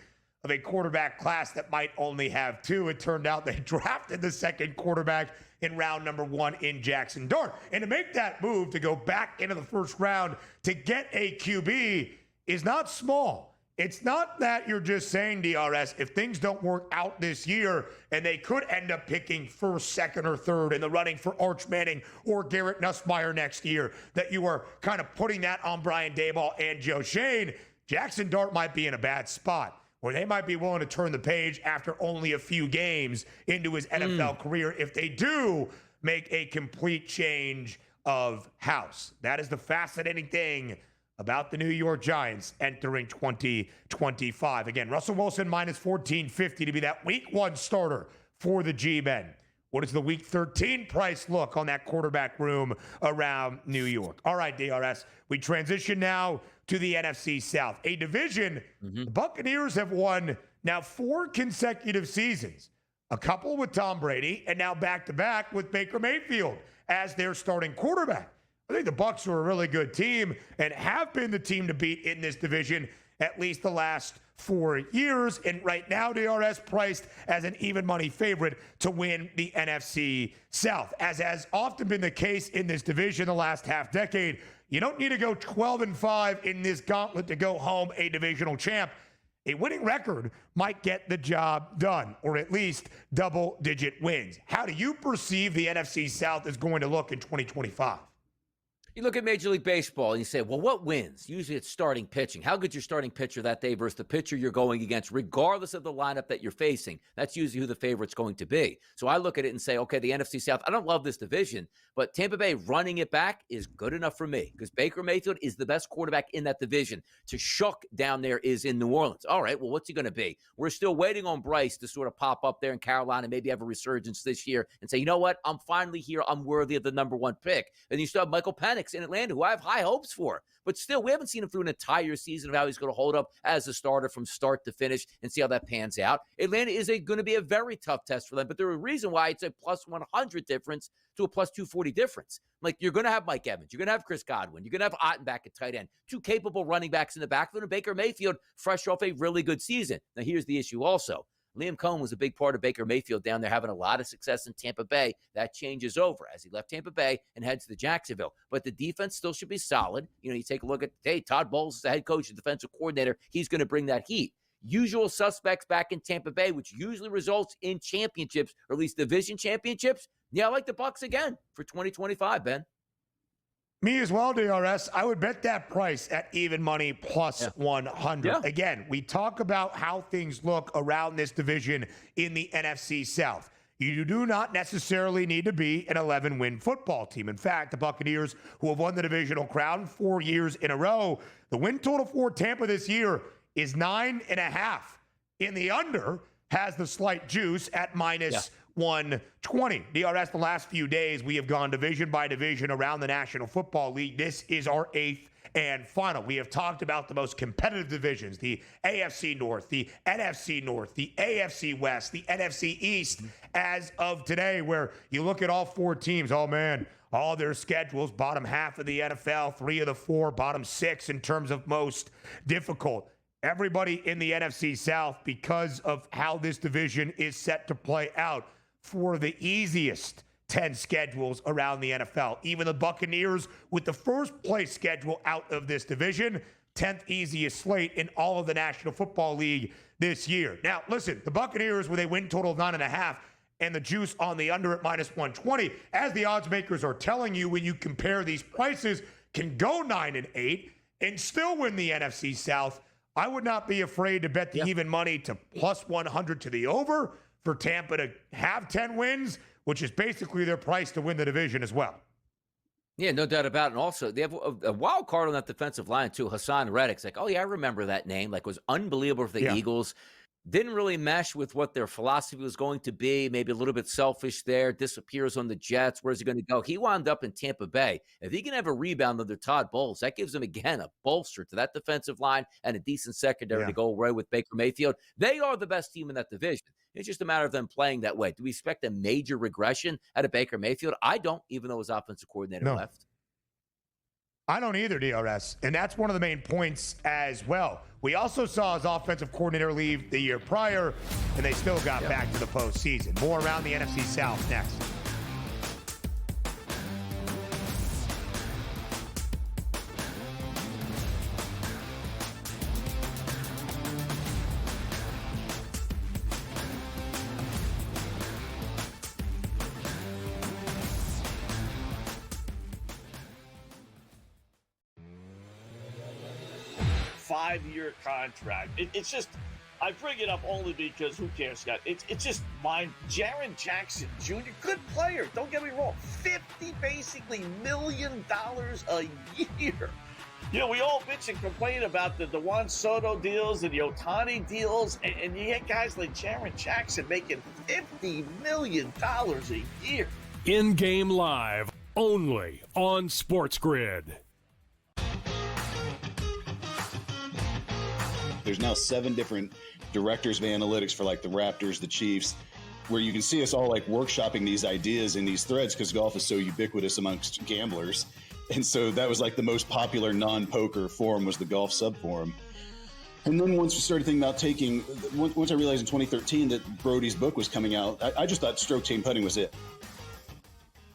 of a quarterback class that might only have 2. It turned out they drafted the 2nd quarterback in round number 1 in Jackson Dart. And to make that move, to go back into the 1st round to get a QB is not small. It's not that you're just saying, DRS, if things don't work out this year and they could end up picking 1st, 2nd, or 3rd in the running for Arch Manning or Garrett Nussmeier next year, that you are kind of putting that on Brian Daboll and Joe Shane. Jackson Dart might be in a bad spot where they might be willing to turn the page after only a few games into his NFL career if they do make a complete change of house. That is the fascinating thing about the New York Giants entering 2025. Again, Russell Wilson minus 1450 to be that week 1 starter for the G-Men. What does the week 13 price look on that quarterback room around New York? All right, DRS, we transition now to the NFC South, a division the Buccaneers have won now 4 consecutive seasons, a couple with Tom Brady, and now back-to-back with Baker Mayfield as their starting quarterback. I think the Bucs are a really good team and have been the team to beat in this division at least the last 4 years. And right now, DRS priced as an even money favorite to win the NFC South. As has often been the case in this division the last half decade, you don't need to go 12-5 in this gauntlet to go home a divisional champ. A winning record might get the job done, or at least double-digit wins. How do you perceive the NFC South is going to look in 2025? You look at Major League Baseball and you say, well, what wins? Usually it's starting pitching. How good's your starting pitcher that day versus the pitcher you're going against, regardless of the lineup that you're facing? That's usually who the favorite's going to be. So I look at it and say, okay, the NFC South, I don't love this division, but Tampa Bay running it back is good enough for me because Baker Mayfield is the best quarterback in that division. To Shook down there is in New Orleans. All right, well, what's he going to be? We're still waiting on Bryce to sort of pop up there in Carolina, maybe have a resurgence this year and say, you know what? I'm finally here. I'm worthy of the number 1 pick. And you still have Michael Penix in Atlanta, who I have high hopes for. But still, we haven't seen him through an entire season of how he's going to hold up as a starter from start to finish and see how that pans out. Atlanta is going to be a very tough test for them, but there's a reason why it's a plus 100 difference to a plus 240 difference. Like, you're going to have Mike Evans. You're going to have Chris Godwin. You're going to have Otten back at tight end. 2 capable running backs in the backfield, and Baker Mayfield fresh off a really good season. Now, here's the issue also. Liam Cohen was a big part of Baker Mayfield down there having a lot of success in Tampa Bay. That changes over as he left Tampa Bay and heads to Jacksonville. But the defense still should be solid. You know, you take a look at, hey, Todd Bowles is the head coach and defensive coordinator. He's going to bring that heat. usual suspects back in Tampa Bay, which usually results in championships, or at least division championships. Yeah, I like the Bucs again for 2025, Ben. Me as well, DRS. I would bet that price at even money plus 100. Yeah. Again, we talk about how things look around this division in the NFC South. You do not necessarily need to be an 11-win football team. In fact, the Buccaneers, who have won the divisional crown 4 years in a row, the win total for Tampa this year is 9.5. In the under has the slight juice at minus 120. DRS, the last few days, we have gone division by division around the National Football League. This is our 8th and final. We have talked about the most competitive divisions, the AFC North, the NFC North, the AFC West, the NFC East, as of today, where you look at all 4 teams, oh man, all their schedules, bottom half of the NFL, 3 of the 4, bottom 6 in terms of most difficult. Everybody in the NFC South, because of how this division is set to play out, for the easiest 10 schedules around the NFL. Even the Buccaneers with the first place schedule out of this division, 10th easiest slate in all of the National Football League this year. Now, listen, the Buccaneers with a win total of 9.5 and the juice on the under at minus 120, as the odds makers are telling you when you compare these prices, can go 9-8 and still win the NFC South. I would not be afraid to bet the even money to plus 100 to the over for Tampa to have 10 wins, which is basically their price to win the division as well. Yeah, no doubt about it. And also, they have a wild card on that defensive line, too. Hassan Reddick's like, oh, yeah, I remember that name. Like, it was unbelievable for the Eagles. Didn't really mesh with what their philosophy was going to be. Maybe a little bit selfish there. Disappears on the Jets. Where's he going to go? He wound up in Tampa Bay. If he can have a rebound under Todd Bowles, that gives him, again, a bolster to that defensive line and a decent secondary to go right with Baker Mayfield. They are the best team in that division. It's just a matter of them playing that way. Do we expect a major regression out of Baker Mayfield? I don't, even though his offensive coordinator left. I don't either, DRS. And that's one of the main points as well. We also saw his offensive coordinator leave the year prior, and they still got back to the postseason. More around the NFC South next. Five-year contract. It's just, I bring it up only because who cares, Scott? It's just mine. Jaron Jackson Jr., good player. Don't get me wrong. $50 million a year. You know, we all bitch and complain about the Juan Soto deals and the Ohtani deals, and you get guys like Jaron Jackson making $50 million a year. In-game live, only on SportsGrid. There's now 7 different directors of analytics for like the Raptors, the Chiefs, where you can see us all like workshopping these ideas in these threads because golf is so ubiquitous amongst gamblers. And so that was like the most popular non-poker forum was the golf subforum. And then once we started thinking about once I realized in 2013 that Brody's book was coming out, I just thought stroke chain putting was it.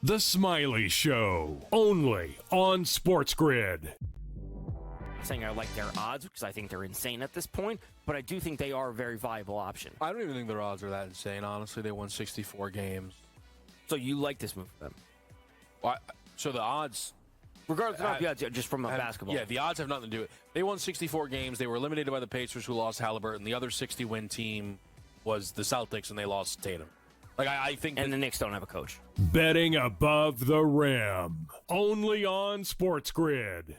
The Smiley Show, only on SportsGrid. Saying I like their odds because I think they're insane at this point, but I do think they are a very viable option. I don't even think their odds are that insane, honestly. They won 64 games. So you like this move for them? Well, so the odds... Regardless of the odds, just from a basketball. Yeah, the odds have nothing to do with it. They won 64 games. They were eliminated by the Pacers, who lost Halliburton. The other 60-win team was the Celtics, and they lost Tatum. Like I think... And the Knicks don't have a coach. Betting above the rim, only on SportsGrid.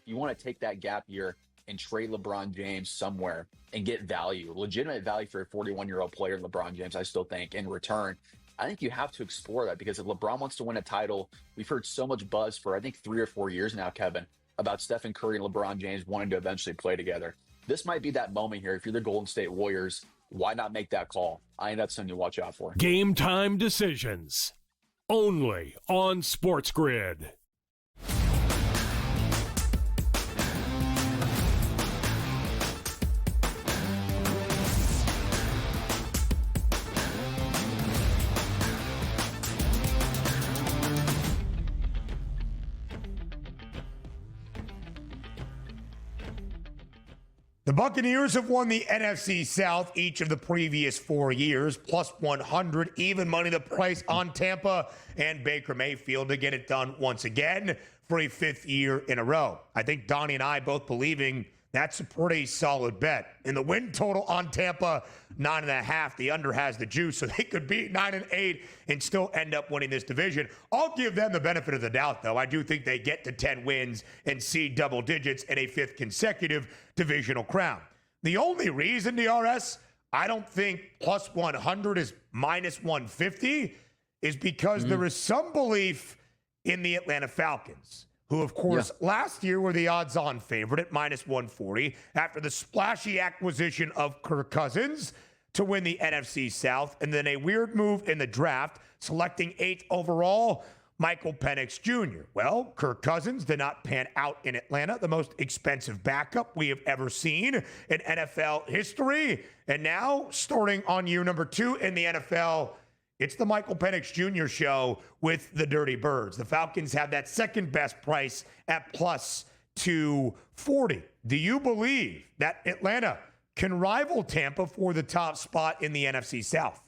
You want to take that gap year and trade LeBron James somewhere and get value, legitimate value for a 41-year-old player, LeBron James, I still think, in return. I think you have to explore that because if LeBron wants to win a title, we've heard so much buzz for, I think, 3 or 4 years now, Kevin, about Stephen Curry and LeBron James wanting to eventually play together. This might be that moment here. If you're the Golden State Warriors, why not make that call? I think that's something to watch out for. Game time decisions, only on SportsGrid. The Buccaneers have won the NFC South each of the previous 4 years, plus 100, even money the price on Tampa and Baker Mayfield to get it done once again for a 5th year in a row. I think Donnie and I both believing that's a pretty solid bet. And the win total on Tampa, 9.5. The under has the juice, so they could beat 9-8 and still end up winning this division. I'll give them the benefit of the doubt, though. I do think they get to 10 wins and see double digits in a 5th consecutive divisional crown. The only reason, DRS, I don't think plus 100 is minus 150 is because there is some belief in the Atlanta Falcons, who, of course, last year were the odds-on favorite at minus 140 after the splashy acquisition of Kirk Cousins to win the NFC South, and then a weird move in the draft, selecting 8th overall, Michael Penix Jr. Well, Kirk Cousins did not pan out in Atlanta, the most expensive backup we have ever seen in NFL history. And now, starting on year number 2 in the NFL, it's the Michael Penix Jr. show with the Dirty Birds. The Falcons have that second best price at plus 240. Do you believe that Atlanta can rival Tampa for the top spot in the NFC South?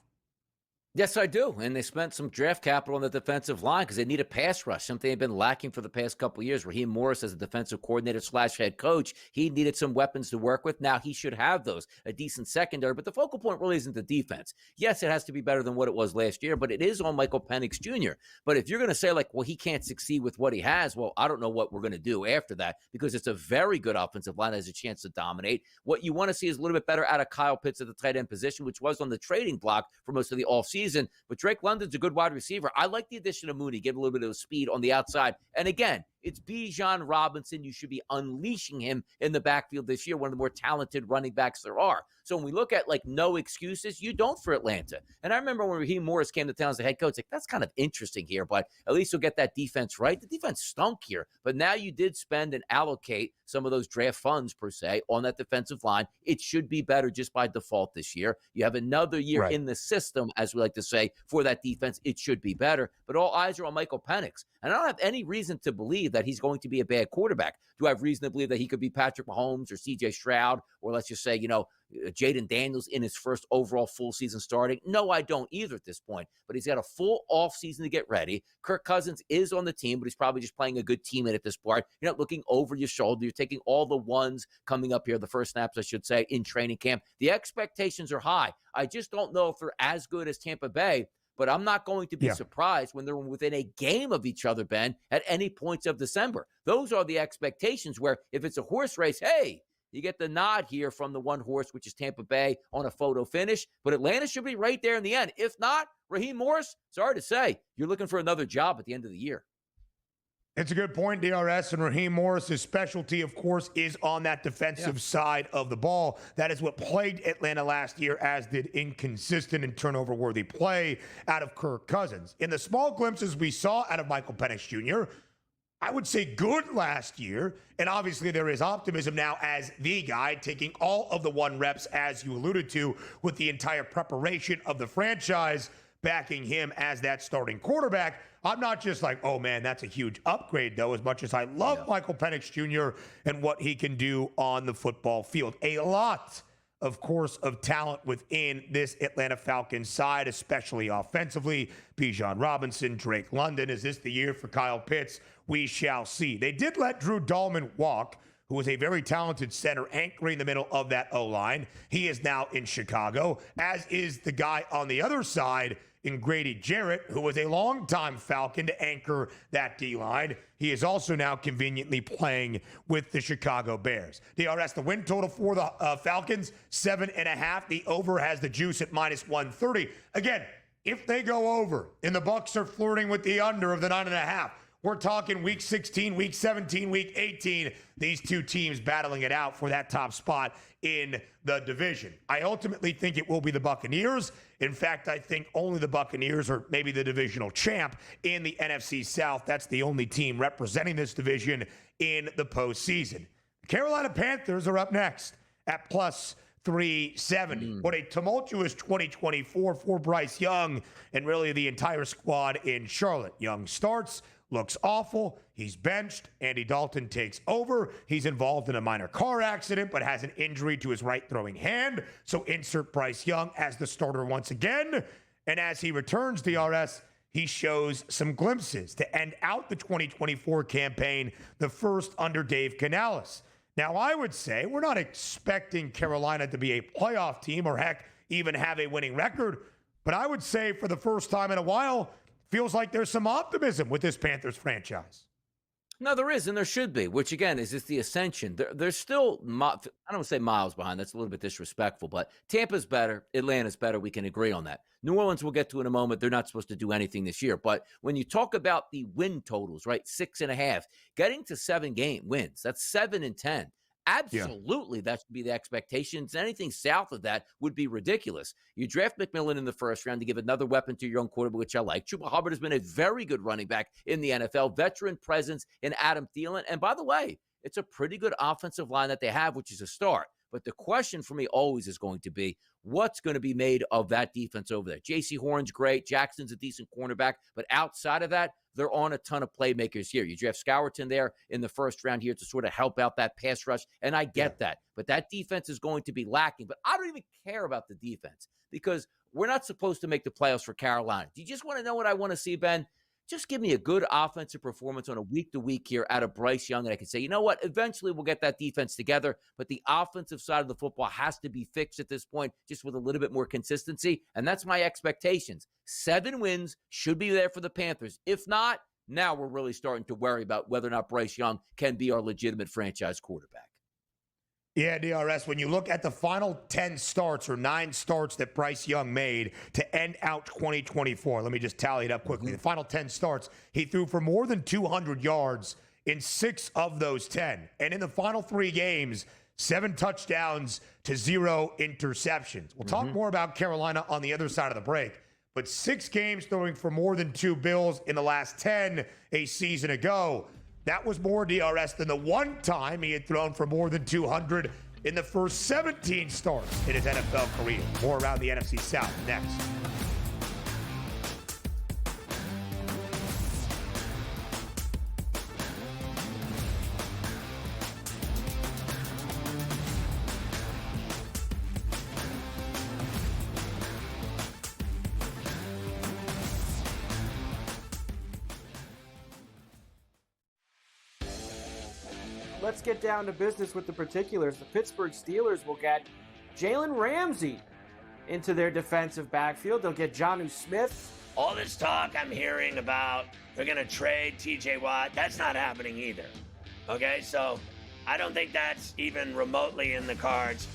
Yes, I do. And they spent some draft capital on the defensive line because they need a pass rush, something they've been lacking for the past couple of years. Raheem Morris, as a defensive coordinator / head coach, he needed some weapons to work with. Now he should have those, a decent secondary. But the focal point really isn't the defense. Yes, it has to be better than what it was last year, but it is on Michael Penix Jr. But if you're going to say, like, well, he can't succeed with what he has, well, I don't know what we're going to do after that because it's a very good offensive line that has a chance to dominate. What you want to see is a little bit better out of Kyle Pitts at the tight end position, which was on the trading block for most of the offseason. But Drake London's a good wide receiver. I like the addition of Mooney, give a little bit of speed on the outside. And again, it's Bijan Robinson. You should be unleashing him in the backfield this year, one of the more talented running backs there are. So when we look at, like, no excuses, you don't for Atlanta. And I remember when Raheem Morris came to town as the head coach, like, that's kind of interesting here, but at least you'll get that defense right. The defense stunk here, but now you did spend and allocate some of those draft funds, per se, on that defensive line. It should be better just by default this year. You have another year in the system, as we like to say, for that defense. It should be better, but all eyes are on Michael Penix. And I don't have any reason to believe that he's going to be a bad quarterback. Do I have reason to believe that he could be Patrick Mahomes or C.J. Stroud, or let's just say, Jaden Daniels in his first overall full season starting? No, I don't either at this point, but he's got a full off season to get ready. Kirk Cousins is on the team, but he's probably just playing a good teammate at this part. You're not looking over your shoulder. You're taking all the ones coming up here, the first snaps, I should say, in training camp. The expectations are high. I just don't know if they're as good as Tampa Bay, but I'm not going to be surprised when they're within a game of each other, Ben, at any points of December. Those are the expectations where if it's a horse race, hey, you get the nod here from the one horse, which is Tampa Bay, on a photo finish. But Atlanta should be right there in the end. If not, Raheem Morris, sorry to say, you're looking for another job at the end of the year. It's a good point, DRS. And Raheem Morris's specialty, of course, is on that defensive side of the ball. That is what plagued Atlanta last year, as did inconsistent and turnover-worthy play out of Kirk Cousins. In the small glimpses we saw out of Michael Penix Jr., I would say good last year. And obviously there is optimism now as the guy taking all of the 1 reps, as you alluded to, with the entire preparation of the franchise backing him as that starting quarterback. I'm not just like, oh man, that's a huge upgrade, though, as much as I love Michael Penix Jr. and what he can do on the football field. A lot, of course, of talent within this Atlanta Falcons side, especially offensively. Bijan Robinson, Drake London. Is this the year for Kyle Pitts? We shall see. They did let Drew Dahlman walk, who was a very talented center anchoring the middle of that O-line. He is now in Chicago, as is the guy on the other side in Grady Jarrett, who was a longtime Falcon to anchor that D-line. He is also now conveniently playing with the Chicago Bears. DRS, the win total for the Falcons, 7.5. The over has the juice at minus 130. Again, if they go over and the Bucs are flirting with the under of the 9.5, we're talking week 16, week 17, week 18, these two teams battling it out for that top spot in the division. I ultimately think it will be the Buccaneers. In fact, I think only the Buccaneers, or maybe the divisional champ in the NFC South. That's the only team representing this division in the postseason. The Carolina Panthers are up next at plus 370. What a tumultuous 2024 for Bryce Young and really the entire squad in Charlotte. Young starts, looks awful. He's benched. Andy Dalton takes over. He's involved in a minor car accident, but has an injury to his right throwing hand. So insert Bryce Young as the starter once again. And as he returns, DRS, he shows some glimpses to end out the 2024 campaign, the first under Dave Canales. Now, I would say we're not expecting Carolina to be a playoff team or, heck, even have a winning record. But I would say for the first time in a while, feels like there's some optimism with this Panthers franchise. No, there is, and there should be, which, again, is just the ascension. There's still, I don't say miles behind. That's a little bit disrespectful, but Tampa's better. Atlanta's better. We can agree on that. New Orleans we'll get to in a moment. They're not supposed to do anything this year. But when you talk about the win totals, right, 6.5, getting to 7 game wins, that's 7-10. Absolutely, that should be the expectations. Anything south of that would be ridiculous. You draft McMillan in the first round to give another weapon to your own quarterback, which I like. Chuba Hubbard has been a very good running back in the NFL, veteran presence in Adam Thielen. And by the way, it's a pretty good offensive line that they have, which is a start. But the question for me always is going to be, what's going to be made of that defense over there? J.C. Horn's great. Jackson's a decent cornerback. But outside of that, they're on a ton of playmakers here. You draft Scourton there in the first round here to sort of help out that pass rush, and I get that. But that defense is going to be lacking. But I don't even care about the defense because we're not supposed to make the playoffs for Carolina. Do you just want to know what I want to see, Ben? Just give me a good offensive performance on a week-to-week here out of Bryce Young, and I can say, you know what, eventually we'll get that defense together, but the offensive side of the football has to be fixed at this point just with a little bit more consistency, and that's my expectations. 7 wins should be there for the Panthers. If not, now we're really starting to worry about whether or not Bryce Young can be our legitimate franchise quarterback. Yeah, DRS, when you look at the final 10 starts or 9 starts that Bryce Young made to end out 2024, let me just tally it up quickly. The final 10 starts, he threw for more than 200 yards in 6 of those 10. And in the final 3 games, 7 touchdowns to 0 interceptions. We'll talk more about Carolina on the other side of the break. But 6 games throwing for more than 2 bills in the last 10 a season ago. That was more DRS than the one time he had thrown for more than 200 in the first 17 starts in his NFL career. More around the NFC South next. Let's get down to business with the particulars. The Pittsburgh Steelers will get Jalen Ramsey into their defensive backfield. They'll get Jonnu Smith. All this talk I'm hearing about they're going to trade TJ Watt, that's not happening either. Okay, so I don't think that's even remotely in the cards.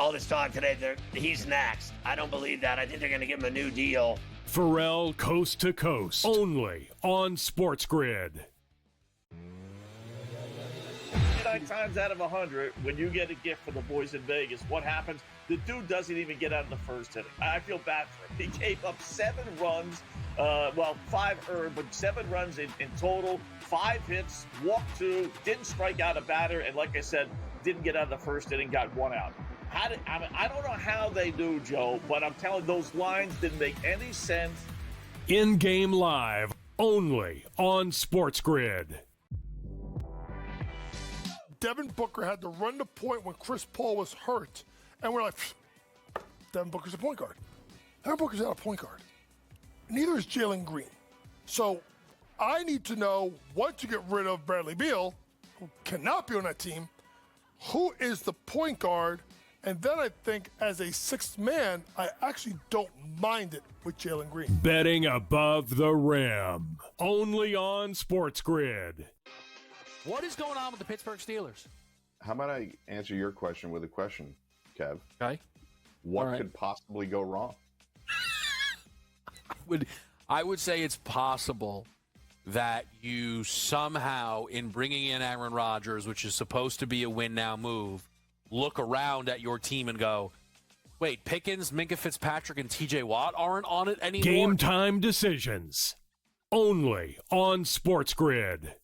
All this talk today, he's next. I don't believe that. I think they're going to give him a new deal. Pharrell Coast to Coast, only on SportsGrid. 9 times out of 100, when you get a gift for the boys in Vegas, what happens? The dude doesn't even get out of the first inning. I feel bad for him. He gave up 7 runs, 5 earned, but 7 runs in total, 5 hits, walked 2, didn't strike out a batter, and like I said, didn't get out of the first inning, got 1 out. I don't know how they do, Joe, but I'm telling you, those lines didn't make any sense. In-game live, only on SportsGrid. Devin Booker had to run the point when Chris Paul was hurt. And we're like, Devin Booker's a point guard. Devin Booker's not a point guard. Neither is Jalen Green. So I need to know, once you get rid of Bradley Beal, who cannot be on that team, who is the point guard? And then I think as a 6th man, I actually don't mind it with Jalen Green. Betting above the rim, only on SportsGrid. What is going on with the Pittsburgh Steelers? How about I answer your question with a question, Kev? Okay. What could possibly go wrong? I would say it's possible that you somehow, in bringing in Aaron Rodgers, which is supposed to be a win-now move, look around at your team and go, wait, Pickens, Minkah Fitzpatrick, and TJ Watt aren't on it anymore? Game time decisions, only on SportsGrid.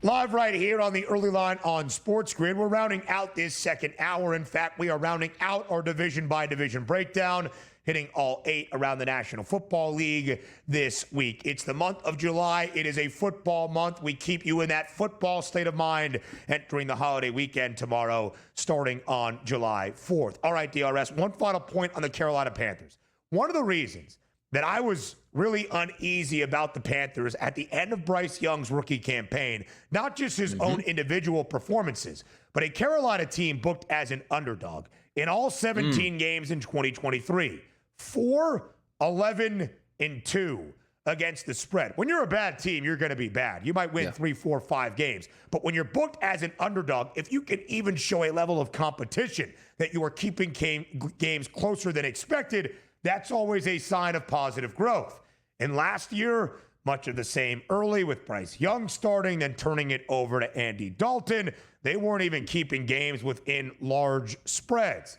Live right here on the early line on SportsGrid. We're rounding out this second hour. In fact, we are rounding out our division by division breakdown, hitting all 8 around the National Football League this week. It's the month of July. It is a football month. We keep you in that football state of mind entering the holiday weekend tomorrow, starting on July 4th. All right, DRS, one final point on the Carolina Panthers. One of the reasons that I was really uneasy about the Panthers at the end of Bryce Young's rookie campaign, not just his own individual performances, but a Carolina team booked as an underdog in all 17 games in 2023. 4-11-2 against the spread. When you're a bad team, you're going to be bad. You might win 3, 4, 5 games. But when you're booked as an underdog, if you can even show a level of competition that you are keeping games closer than expected, that's always a sign of positive growth. And last year, much of the same early with Bryce Young starting, then turning it over to Andy Dalton. They weren't even keeping games within large spreads.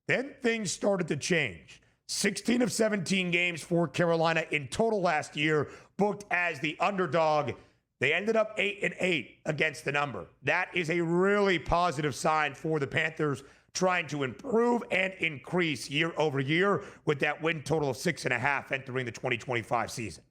Then things started to change. 16 of 17 games for Carolina in total last year, booked as the underdog. They ended up 8-8 against the number. That is a really positive sign for the Panthers, trying to improve and increase year over year with that win total of 6.5 entering the 2025 season.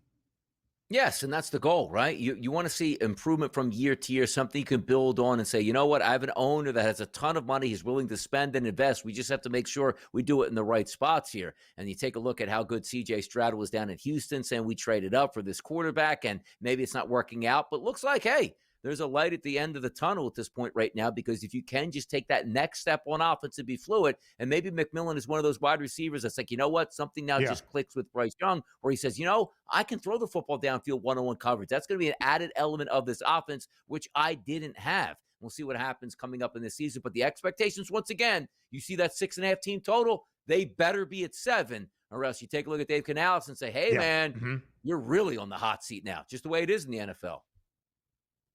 Yes, and that's the goal, right? You want to see improvement from year to year, something you can build on and say, you know what, I have an owner that has a ton of money he's willing to spend and invest. We just have to make sure we do it in the right spots here. And you take a look at how good C.J. Stroud was down in Houston, saying we traded up for this quarterback, and maybe it's not working out, but looks like, hey, there's a light at the end of the tunnel at this point right now, because if you can just take that next step on offense and be fluid, and maybe McMillan is one of those wide receivers that's like, you know what, something now just clicks with Bryce Young, where he says, you know, I can throw the football downfield one-on-one coverage. That's going to be an added element of this offense, which I didn't have. We'll see what happens coming up in this season. But the expectations, once again, you see that 6.5 team total, they better be at 7, or else you take a look at Dave Canales and say, hey, man, you're really on the hot seat now, just the way it is in the NFL.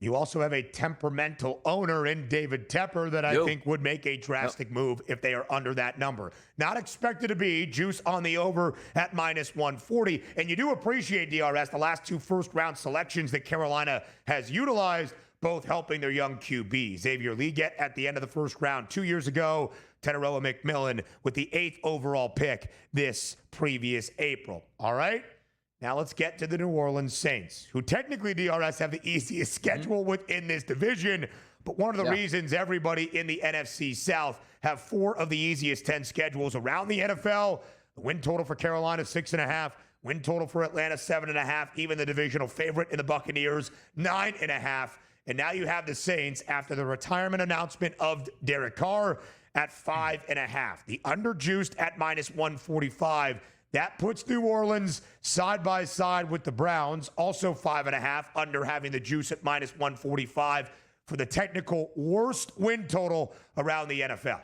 You also have a temperamental owner in David Tepper that I think would make a drastic move if they are under that number. Not expected to be juice on the over at -140. And you do appreciate, DRS, the last 2 first-round selections that Carolina has utilized, both helping their young QBs. Xavier Legette at the end of the first round 2 years ago, Teneroa McMillan with the 8th overall pick this previous April. All right? Now let's get to the New Orleans Saints, who technically, DRS, have the easiest schedule within this division. But one of the reasons everybody in the NFC South have 4 of the easiest 10 schedules around the NFL. The win total for Carolina, 6.5. Win total for Atlanta, 7.5. Even the divisional favorite in the Buccaneers, 9.5. And now you have the Saints, after the retirement announcement of Derek Carr, at 5.5. The under-juiced at -145. That puts New Orleans side by side with the Browns, also 5.5, under having the juice at -145 for the technical worst win total around the NFL.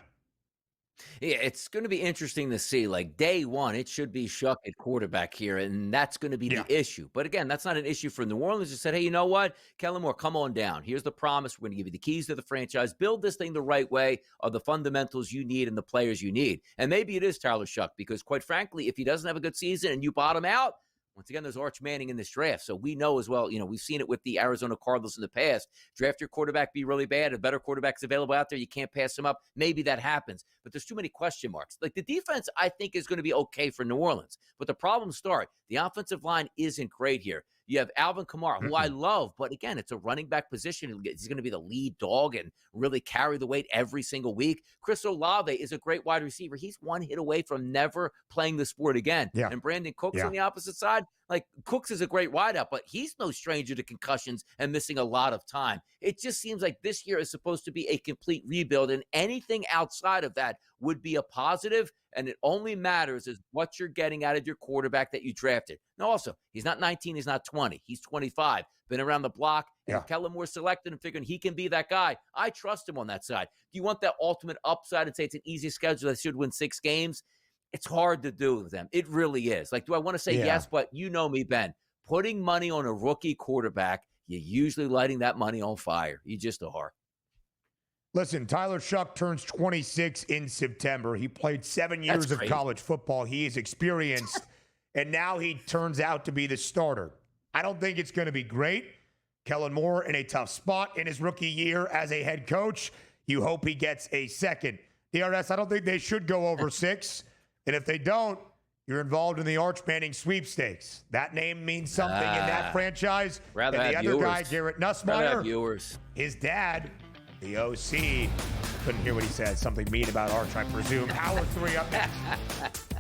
Yeah, it's going to be interesting to see. Like, day one, it should be Shuck at quarterback here, and that's going to be the issue. But again, that's not an issue for New Orleans. Just said, hey, you know what? Kellen Moore, come on down. Here's the promise. We're going to give you the keys to the franchise. Build this thing the right way, are the fundamentals you need and the players you need. And maybe it is Tyler Shuck, because quite frankly, if he doesn't have a good season and you bottom out, once again, there's Arch Manning in this draft. So we know as well, you know, we've seen it with the Arizona Cardinals in the past. Draft your quarterback, be really bad. If better quarterback's available out there, you can't pass him up. Maybe that happens. But there's too many question marks. Like, the defense, I think, is going to be okay for New Orleans. But the problems start. The offensive line isn't great here. You have Alvin Kamara, who I love, but again, it's a running back position. He's going to be the lead dog and really carry the weight every single week. Chris Olave is a great wide receiver. He's one hit away from never playing the sport again. And Brandon Cooks on the opposite side, like, Cooks is a great wideout, but he's no stranger to concussions and missing a lot of time. It just seems like this year is supposed to be a complete rebuild, and anything outside of that would be a positive, and it only matters is what you're getting out of your quarterback that you drafted. Now, also, he's not 19, he's not 20, he's 25, been around the block, and Kellen Moore selected him, figuring he can be that guy. I trust him on that side. Do you want that ultimate upside and say it's an easy schedule that should win 6 games? It's hard to do with them. It really is. Like, do I want to say yes? But you know me, Ben. Putting money on a rookie quarterback, you're usually lighting that money on fire. You just are. Listen, Tyler Shuck turns 26 in September. He played 7 years of college football. He is experienced, and now he turns out to be the starter. I don't think it's going to be great, Kellen Moore in a tough spot in his rookie year as a head coach. You hope he gets a second. DRS, I don't think they should go over 6. And if they don't, you're involved in the Arch Manning sweepstakes. That name means something in that franchise. Rather and the have other viewers. guy, Garrett Rather Nussmeier, have viewers. his dad, the OC. Couldn't hear what he said. Something mean about Arch, I presume. Hour 3 up next.